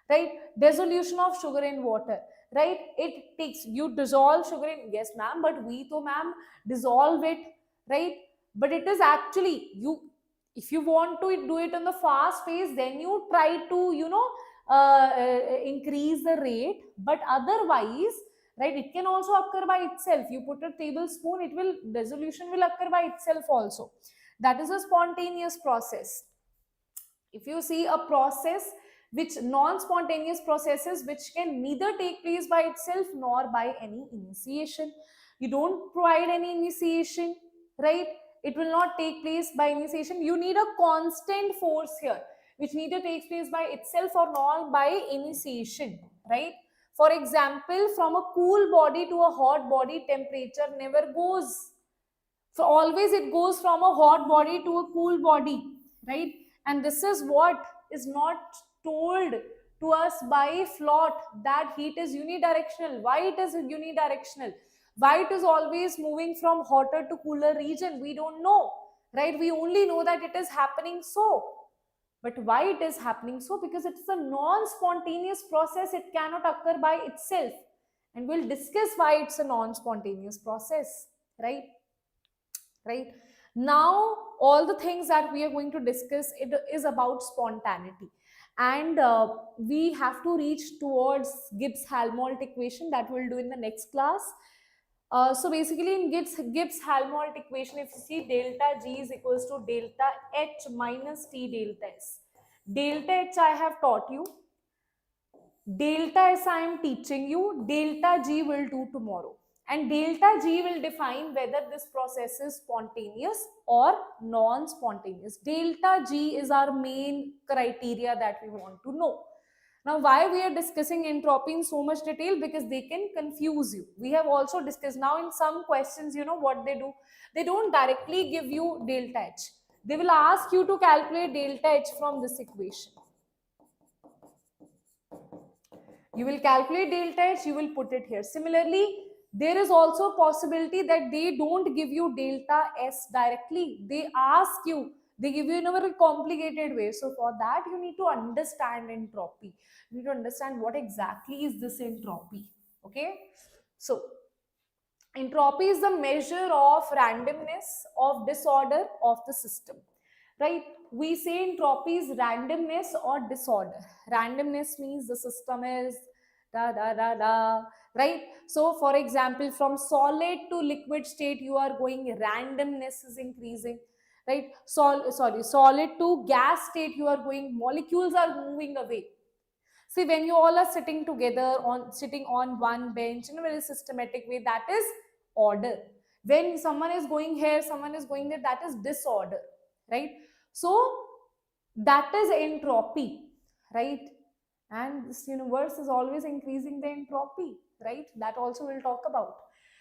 right? Dissolution of sugar in water, right? It takes, you dissolve sugar in, yes ma'am, but we to ma'am dissolve it, right? But it is actually, you, if you want to do it on the fast pace, then you try to, increase the rate, but otherwise, right, it can also occur by itself. You put a tablespoon, it will, dissolution will occur by itself also. That is a spontaneous process. If you see a process which non-spontaneous processes which can neither take place by itself nor by any initiation, you don't provide any initiation, right? It will not take place by initiation. You need a constant force here which neither takes place by itself or nor by initiation, right? For example, from a cool body to a hot body, temperature never goes. So always it goes from a hot body to a cool body, right? And this is what is not told to us by Flott, that heat is unidirectional. Why it is unidirectional? Why it is always moving from hotter to cooler region? We don't know, right? We only know that it is happening so. But why it is happening so? Because it's a non-spontaneous process. It cannot occur by itself. And we'll discuss why it's a non-spontaneous process, right? Right? Now, all the things that we are going to discuss, it is about spontaneity. And we have to reach towards Gibbs-Helmholtz equation, that we'll do in the next class. So basically in Gibbs-Helmholtz equation, if you see, delta G is equals to delta H minus T delta S. Delta H I have taught you. Delta S I am teaching you. Delta G will do tomorrow. And delta G will define whether this process is spontaneous or non-spontaneous. Delta G is our main criteria that we want to know. Now, why we are discussing entropy in so much detail? Because they can confuse you. We have also discussed, now in some questions, you know what they do? They don't directly give you delta H. They will ask you to calculate delta H from this equation. You will calculate delta H, you will put it here. Similarly, there is also a possibility that they don't give you delta S directly. They ask you, they give you in a very complicated way. So for that, you need to understand entropy. You need to understand what exactly is this entropy. Okay. So entropy is the measure of randomness, of disorder of the system, right? We say entropy is randomness or disorder. Randomness means the system is da da da da, right? So for example, from solid to liquid state, you are going, randomness is increasing, right? Solid to gas state, you are going, molecules are moving away. See, when you all are sitting together, sitting on one bench in a very systematic way, that is order. When someone is going here, someone is going there, that is disorder, right? So that is entropy, right? And this universe is always increasing the entropy, right? That also we'll talk about.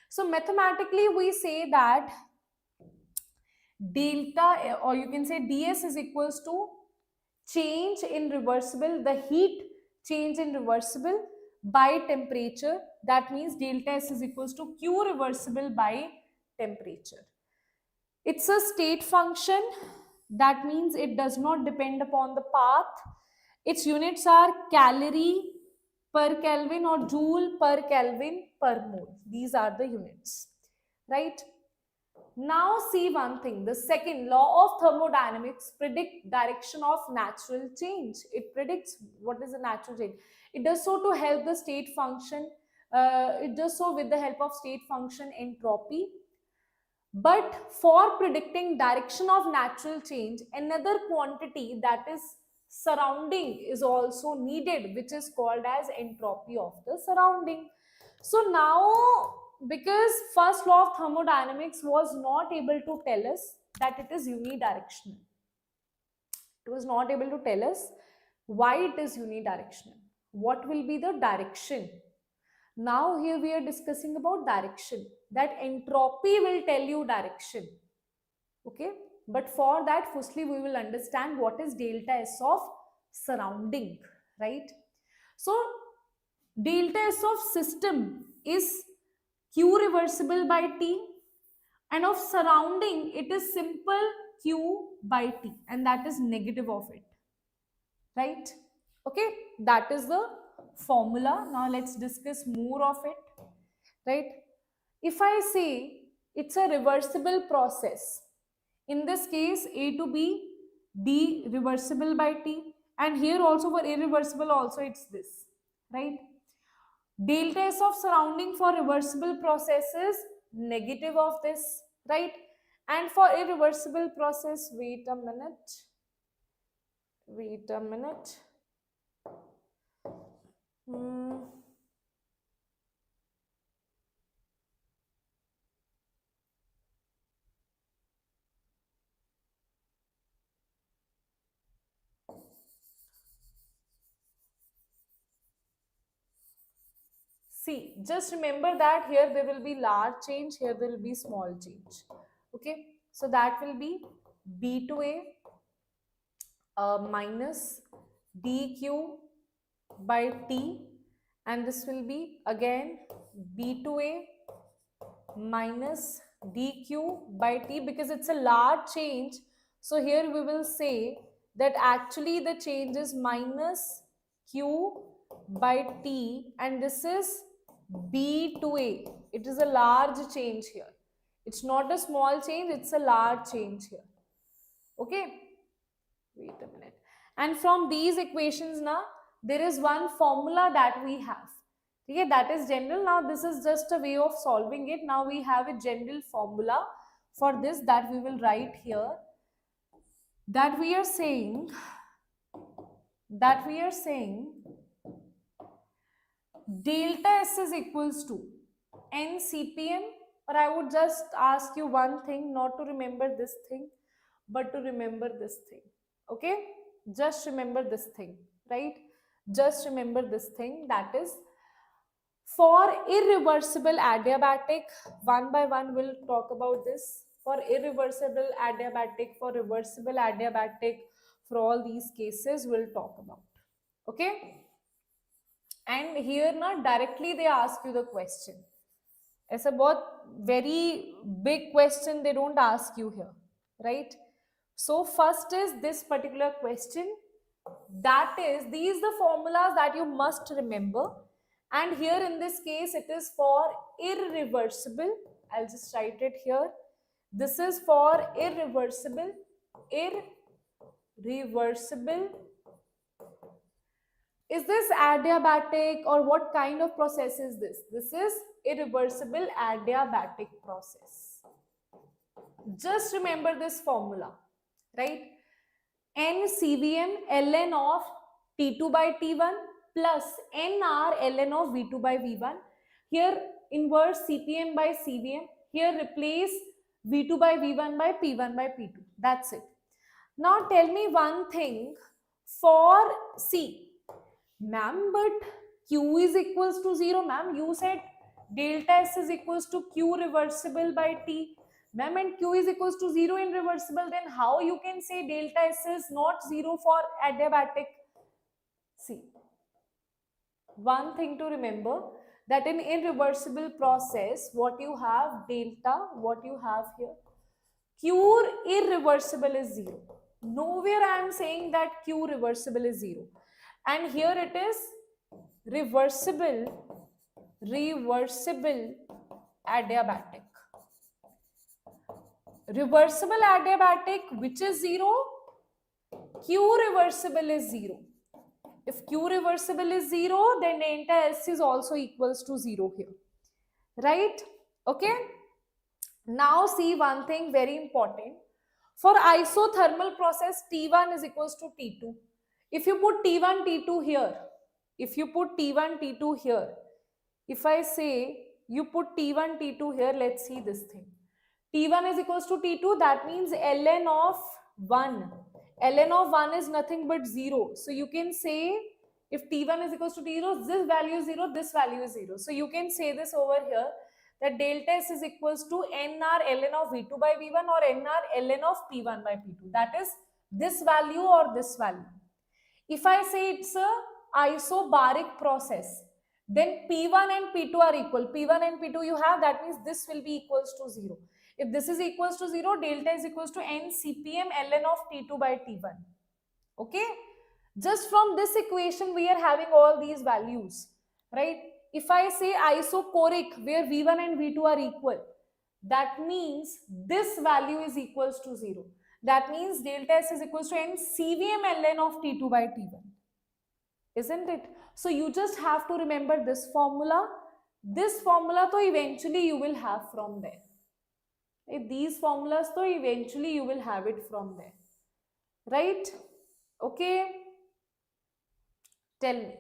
So mathematically, we say that delta, or you can say ds, is equals to change in reversible, the heat change in reversible by temperature. That means delta S is equals to Q reversible by temperature. It's a state function. That means it does not depend upon the path. Its units are calorie per Kelvin or joule per Kelvin per mole. These are the units, right? Now see one thing. The second law of thermodynamics predict direction of natural change. It predicts what is the natural change. It does so to help the state function. It does so with the help of state function entropy. But for predicting direction of natural change, another quantity that is surrounding is also needed, which is called as entropy of the surrounding. So now, because first law of thermodynamics was not able to tell us that it is unidirectional. It was not able to tell us why it is unidirectional. What will be the direction? Now here we are discussing about direction. That entropy will tell you direction. Okay. But for that, firstly, we will understand what is delta S of surrounding, right? So delta S of system is Q reversible by T, and of surrounding it is simple Q by T, and that is negative of it, right? Okay, that is the formula. Now let's discuss more of it, right? If I say it's a reversible process, in this case A to B, D reversible by T, and here also for irreversible also it's this, right? Delta S of surrounding for reversible processes negative of this, right? And for irreversible process, wait a minute. Hmm. See, just remember that here there will be large change, here there will be small change. Okay, so that will be B to A minus dq by T, and this will be again B to A minus dq by T, because it's a large change. So here we will say that actually the change is minus q by T, and this is B to A. It is a large change here. It's not a small change, it's a large change here. Okay, wait a minute. And from these equations now, there is one formula that we have. Okay, that is general. Now this is just a way of solving it. Now we have a general formula for this that we will write here. That we are saying delta S is equals to n CPM, or I would just ask you one thing, not to remember this thing, but to remember this thing. Okay, just remember this thing, right? Just remember this thing, that is for irreversible adiabatic. One by one we'll talk about this. For irreversible adiabatic, for reversible adiabatic, for all these cases we'll talk about. Okay, and here now directly they ask you the question. It's a very big question, they don't ask you here, right? So first is this particular question, that is, these the formulas that you must remember, and here in this case it is for irreversible. I'll just write it here. This is for irreversible. Is this adiabatic, or what kind of process is this? This is irreversible adiabatic process. Just remember this formula, right? N CVM ln of T2 by T1 plus NR ln of V2 by V1. Here inverse CPM by CVM. Here replace V2 by V1 by P1 by P2. That's it. Now tell me one thing. For C, ma'am, but Q is equals to 0. Ma'am, you said delta S is equals to Q reversible by T. Ma'am, and Q is equals to 0 in reversible, then how you can say delta S is not 0 for adiabatic? See, one thing to remember, that in irreversible process, what you have delta, what you have here, Q irreversible is 0. Nowhere I am saying that Q reversible is 0. And here it is reversible adiabatic. Reversible adiabatic, which is 0, Q reversible is 0. If Q reversible is 0, then delta S is also equals to 0 here. Right? Okay? Now see one thing very important. For isothermal process, T1 is equals to T2. If you put T1, T2 here, if I say you put T1, T2 here, let's see this thing. T1 is equals to T2, that means ln of 1. ln of 1 is nothing but 0. So you can say if T1 is equals to T0, this value is 0, this value is 0. So you can say this over here that delta S is equals to nr ln of V2 by V1 or nr ln of P1 by P2. That is this value or this value. If I say it's a isobaric process, then P1 and P2 are equal. P1 and P2 you have, that means this will be equals to 0. If this is equals to 0, delta is equals to n CPM ln of T2 by T1. Okay? Just from this equation, we are having all these values, right? If I say isochoric, where V1 and V2 are equal, that means this value is equals to 0. That means delta S is equals to n CVM ln of T2 by T1. Isn't it? So you just have to remember this formula. This formula to eventually you will have from there. These formulas to eventually you will have it from there. Right? Okay? Tell me.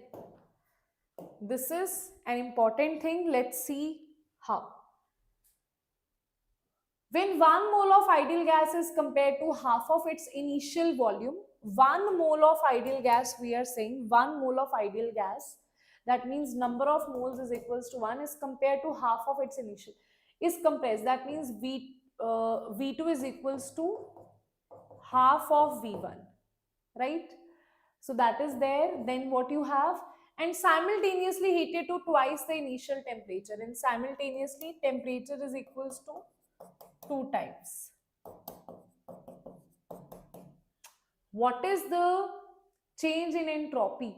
This is an important thing. Let's see how. When 1 mole of ideal gas is compared to half of its initial volume, 1 mole of ideal gas, we are saying 1 mole of ideal gas, that means number of moles is equals to 1, is compared to half of its initial, is compressed. That means V2 is equals to half of V1, right? So that is there. Then what you have, and simultaneously heated to twice the initial temperature, and simultaneously temperature is equals to 2 times. What is the change in entropy?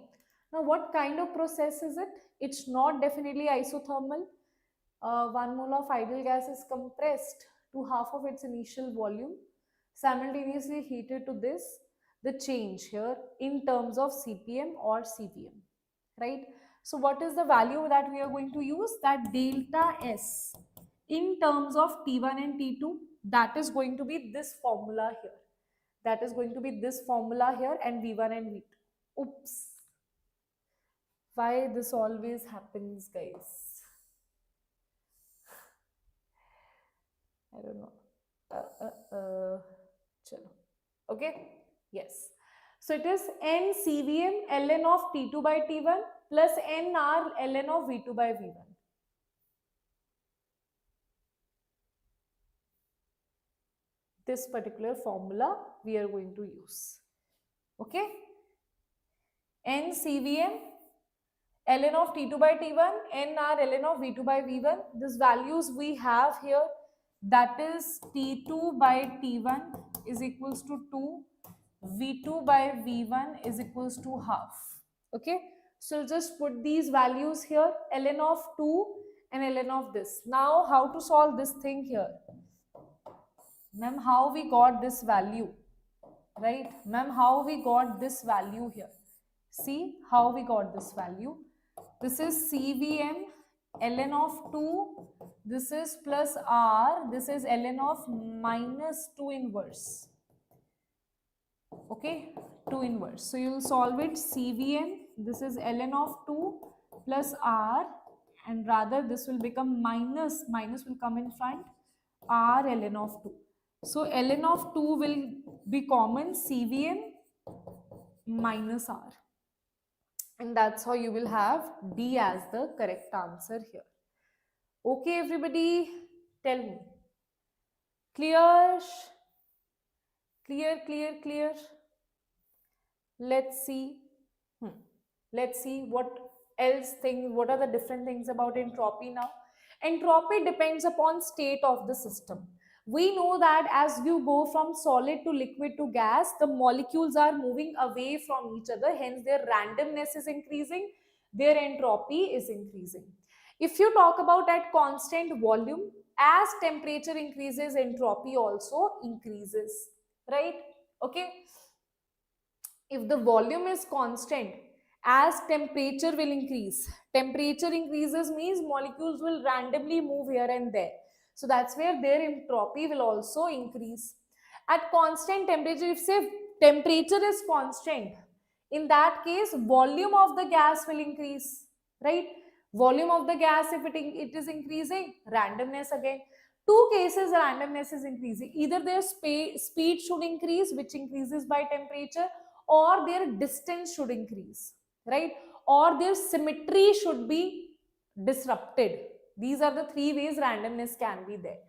Now what kind of process is it? It's not definitely isothermal. 1 mole of ideal gas is compressed to half of its initial volume, simultaneously heated to this. The change here in terms of CPM or CVM, right? So what is the value that we are going to use? That delta S in terms of T1 and T2, that is going to be this formula here. That is going to be this formula here, and V1 and V2. Oops. Why this always happens, guys? I don't know. Chalo. Okay. Yes. So it is n CVM ln of T2 by T1 plus nr ln of V2 by V1. This particular formula we are going to use. Okay. N CVM ln of T2 by T1, nr ln of V2 by V1. These values we have here, that is T2 by T1 is equals to 2. V2 by V1 is equals to half. Okay, so just put these values here, ln of 2 and ln of this. Now how to solve this thing here? Ma'am, how we got this value? Right? Ma'am, how we got this value here? See how we got this value. This is CVM ln of 2. This is plus R. This is ln of minus 2 inverse. Okay, 2 inverse. So you will solve it. CVM, this is ln of 2 plus R, and rather this will become minus will come in front, R ln of 2. So ln of 2 will be common, CVM minus R. And that's how you will have D as the correct answer here. Okay, everybody, tell me. Clear? Clear? Let's see. Let's see what else thing, what are the different things about entropy now. Entropy depends upon state of the system. We know that as you go from solid to liquid to gas, the molecules are moving away from each other, hence their randomness is increasing, their entropy is increasing. If you talk about at constant volume, as temperature increases, entropy also increases, right? Okay. If the volume is constant, as temperature will increase, temperature increases means molecules will randomly move here and there. So that's where their entropy will also increase. At constant temperature, if say temperature is constant, in that case volume of the gas will increase, right? Volume of the gas, if it is increasing, randomness again. Two cases randomness is increasing, either their speed should increase, which increases by temperature, or their distance should increase, right? Or their symmetry should be disrupted. These are the three ways randomness can be there,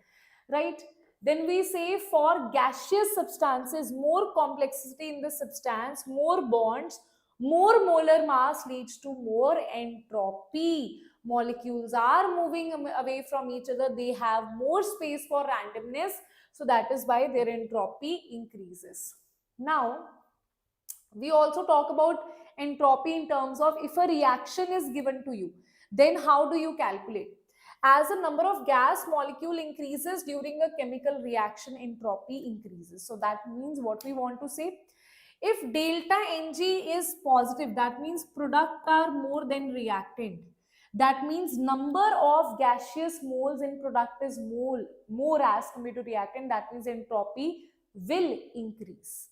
right? Then we say for gaseous substances, more complexity in the substance, more bonds, more molar mass leads to more entropy. Molecules are moving away from each other, they have more space for randomness, so that is why their entropy increases. Now, we also talk about entropy in terms of if a reaction is given to you, then how do you calculate? As the number of gas molecule increases during a chemical reaction, entropy increases. So that means what we want to say, if delta Ng is positive, that means product are more than reactant. That means number of gaseous moles in product is more as compared to reactant. That means entropy will increase.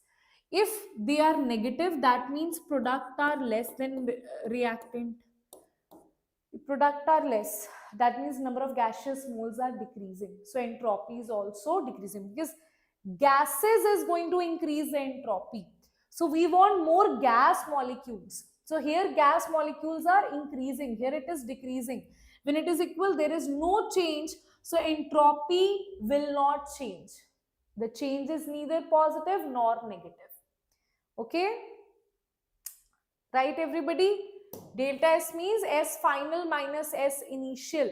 If they are negative, that means product are less than reactant. Product are less, that means number of gaseous moles are decreasing. So entropy is also decreasing because gases is going to increase the entropy. So we want more gas molecules. So here gas molecules are increasing, here it is decreasing. When it is equal, there is no change. So entropy will not change. The change is neither positive nor negative. Okay, right everybody? Delta S means S final minus S initial,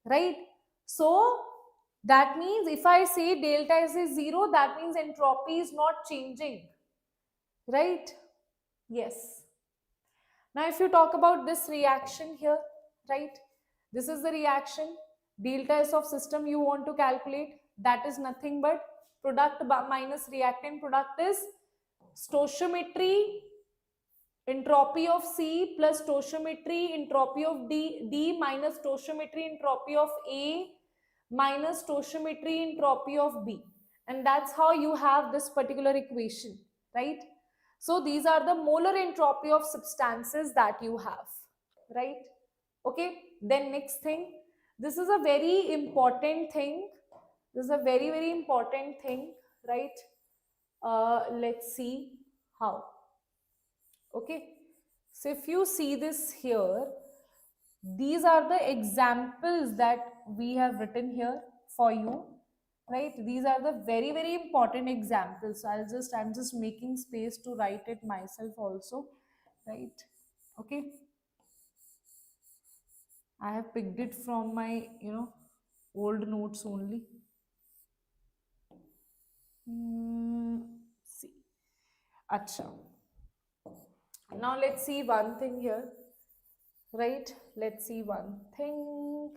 right? So that means if I say delta S is 0, that means entropy is not changing, right? Yes. Now if you talk about this reaction here, right? This is the reaction. Delta S of system you want to calculate. That is nothing but product minus reactant product is stoichiometry entropy of C plus stoichiometry entropy of D minus stoichiometry entropy of A minus stoichiometry entropy of B. And that's how you have this particular equation, right? So these are the molar entropy of substances that you have, right? Okay, then next thing, this is a very important thing. This is a very, very important thing, right? Let's see how. Okay, so if you see this here, these are the examples that we have written here for you, right? These are the very, very important examples. So I'm just making space to write it myself also, right? Okay, I have picked it from my old notes only. See, acha. Now let's see one thing here, right? Let's see one thing.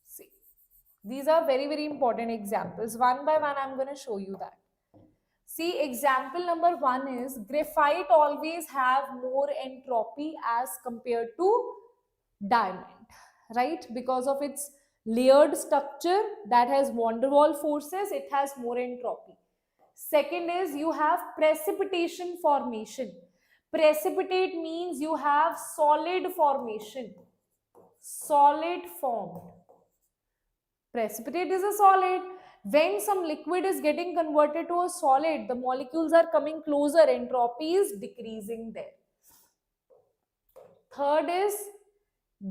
See, these are very, very important examples. One by one, I'm going to show you that. See, example number 1 is graphite always have more entropy as compared to diamond, right? Because of its layered structure that has van der Waals forces, it has more entropy. Second is you have precipitation formation. Precipitate means you have solid formation, solid formed. Precipitate is a solid. When some liquid is getting converted to a solid, the molecules are coming closer, entropy is decreasing there. Third is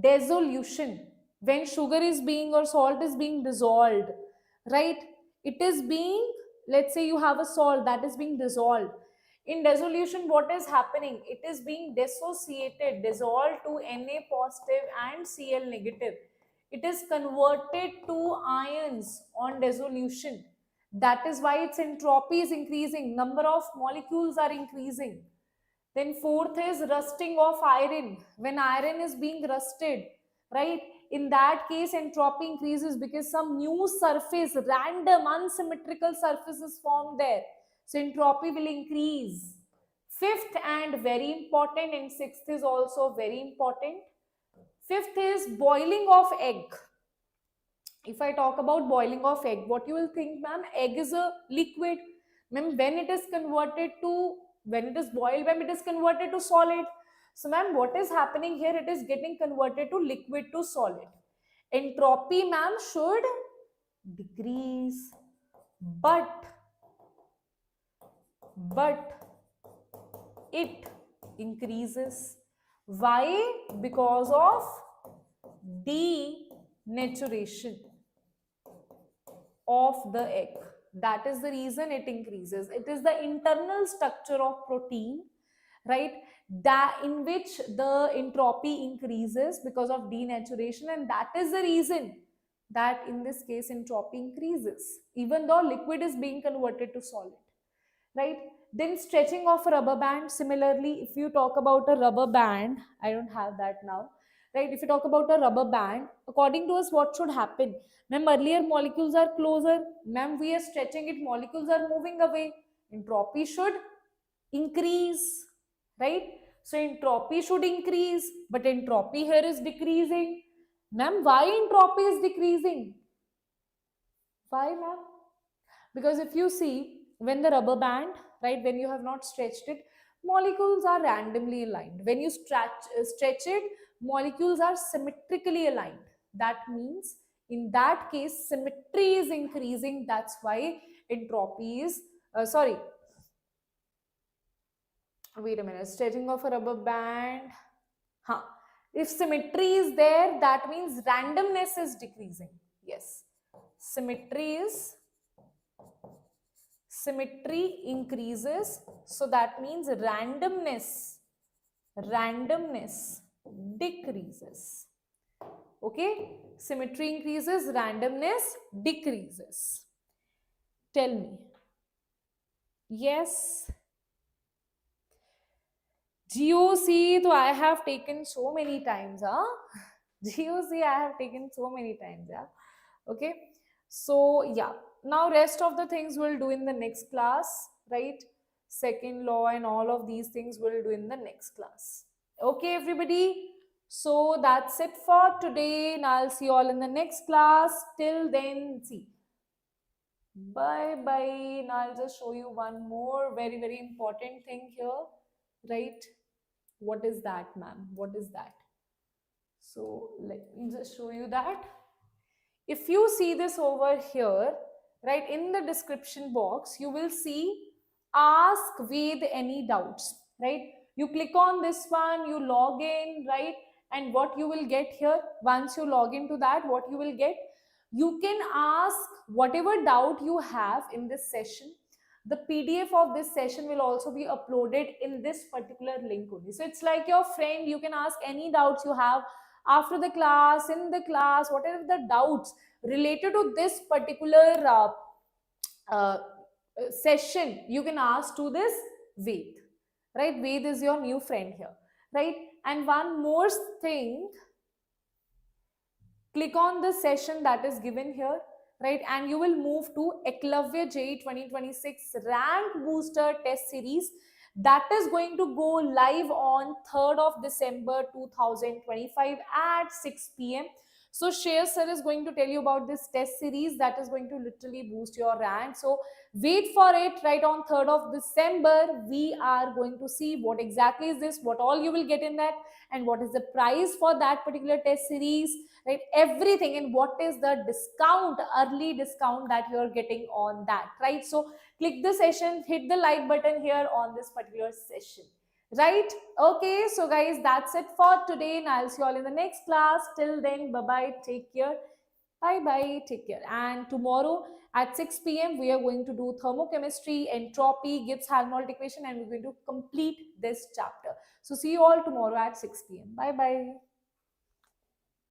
dissolution. When sugar is being or salt is being dissolved, right? It is being, let's say you have a salt that is being dissolved. In dissolution, what is happening? It is being dissociated, dissolved to Na positive and Cl negative. it is converted to ions on dissolution. That is why its entropy is increasing, number of molecules are increasing. Then fourth is rusting of iron. When iron is being rusted, right, in that case entropy increases because some new surface, random unsymmetrical surface is formed there. So entropy will increase. Fifth and very important, and sixth is also very important. Fifth is boiling of egg. If I talk about boiling of egg, what you will think, ma'am? Egg is a liquid. Ma'am, when it is converted to, when it is boiled, ma'am, it is converted to solid. So, ma'am, what is happening here? It is getting converted to liquid to solid. Entropy, ma'am, should decrease, but it increases. Why? Because of denaturation of the egg. That is the reason it increases. It is the internal structure of protein, right, that in which the entropy increases because of denaturation, and that is the reason that in this case entropy increases even though liquid is being converted to solid, right? Then stretching of a rubber band. Similarly, if you talk about a rubber band, I don't have that now, right? If you talk about a rubber band, according to us, what should happen? Ma'am, earlier molecules are closer. Ma'am, we are stretching it, molecules are moving away. Entropy should increase, right? So entropy should increase, but entropy here is decreasing. Ma'am, why entropy is decreasing? Why, ma'am? Because if you see, when the rubber band, right, when you have not stretched it, molecules are randomly aligned. When you stretch it, molecules are symmetrically aligned. That means in that case symmetry is increasing. That's why entropy is sorry, wait a minute, stretching of a rubber band, huh. If symmetry is there, that means randomness is decreasing. Yes, symmetry increases, so that means randomness decreases. Okay, symmetry increases, randomness decreases. Tell me. Yes. GOC, so I have taken so many times, huh? GOC I have taken so many times, yeah. Okay, so yeah, now rest of the things we'll do in the next class, right? Second law and all of these things we'll do in the next class. Okay, everybody, so that's it for today, and I'll see you all in the next class. Till then, see, bye bye. Now I'll just show you one more very important thing here, right? What is that, ma'am? What is that? So let me just show you that. If you see this over here, right, in the description box, you will see ask Ved any doubts, right? You click on this one, you log in, right? And what you will get here, once you log into that, what you will get, you can ask whatever doubt you have in this session. The PDF of this session will also be uploaded in this particular link only. So it's like your friend, you can ask any doubts you have after the class, in the class, whatever the doubts related to this particular uh, session, you can ask to this Ved, right? Ved is your new friend here, right? And one more thing, click on the session that is given here, right? And you will move to Eklavya JEE 2026 Rank Booster Test Series. That is going to go live on 3rd of December 2025 at 6 p.m. So Sher sir is going to tell you about this test series that is going to literally boost your rank. So wait for it, right? On 3rd of December, we are going to see what exactly is this, what all you will get in that, and what is the price for that particular test series, right? Everything, and what is the discount, early discount that you're getting on that, right? So click the session, hit the like button here on this particular session, right? Okay, so guys, that's it for today, and I'll see you all in the next class. Till then, bye bye, take care, bye bye, take care. And tomorrow at 6 p.m. we are going to do thermochemistry, entropy, Gibbs Helmholtz equation, and we're going to complete this chapter. So see you all tomorrow at 6 p.m. Bye bye.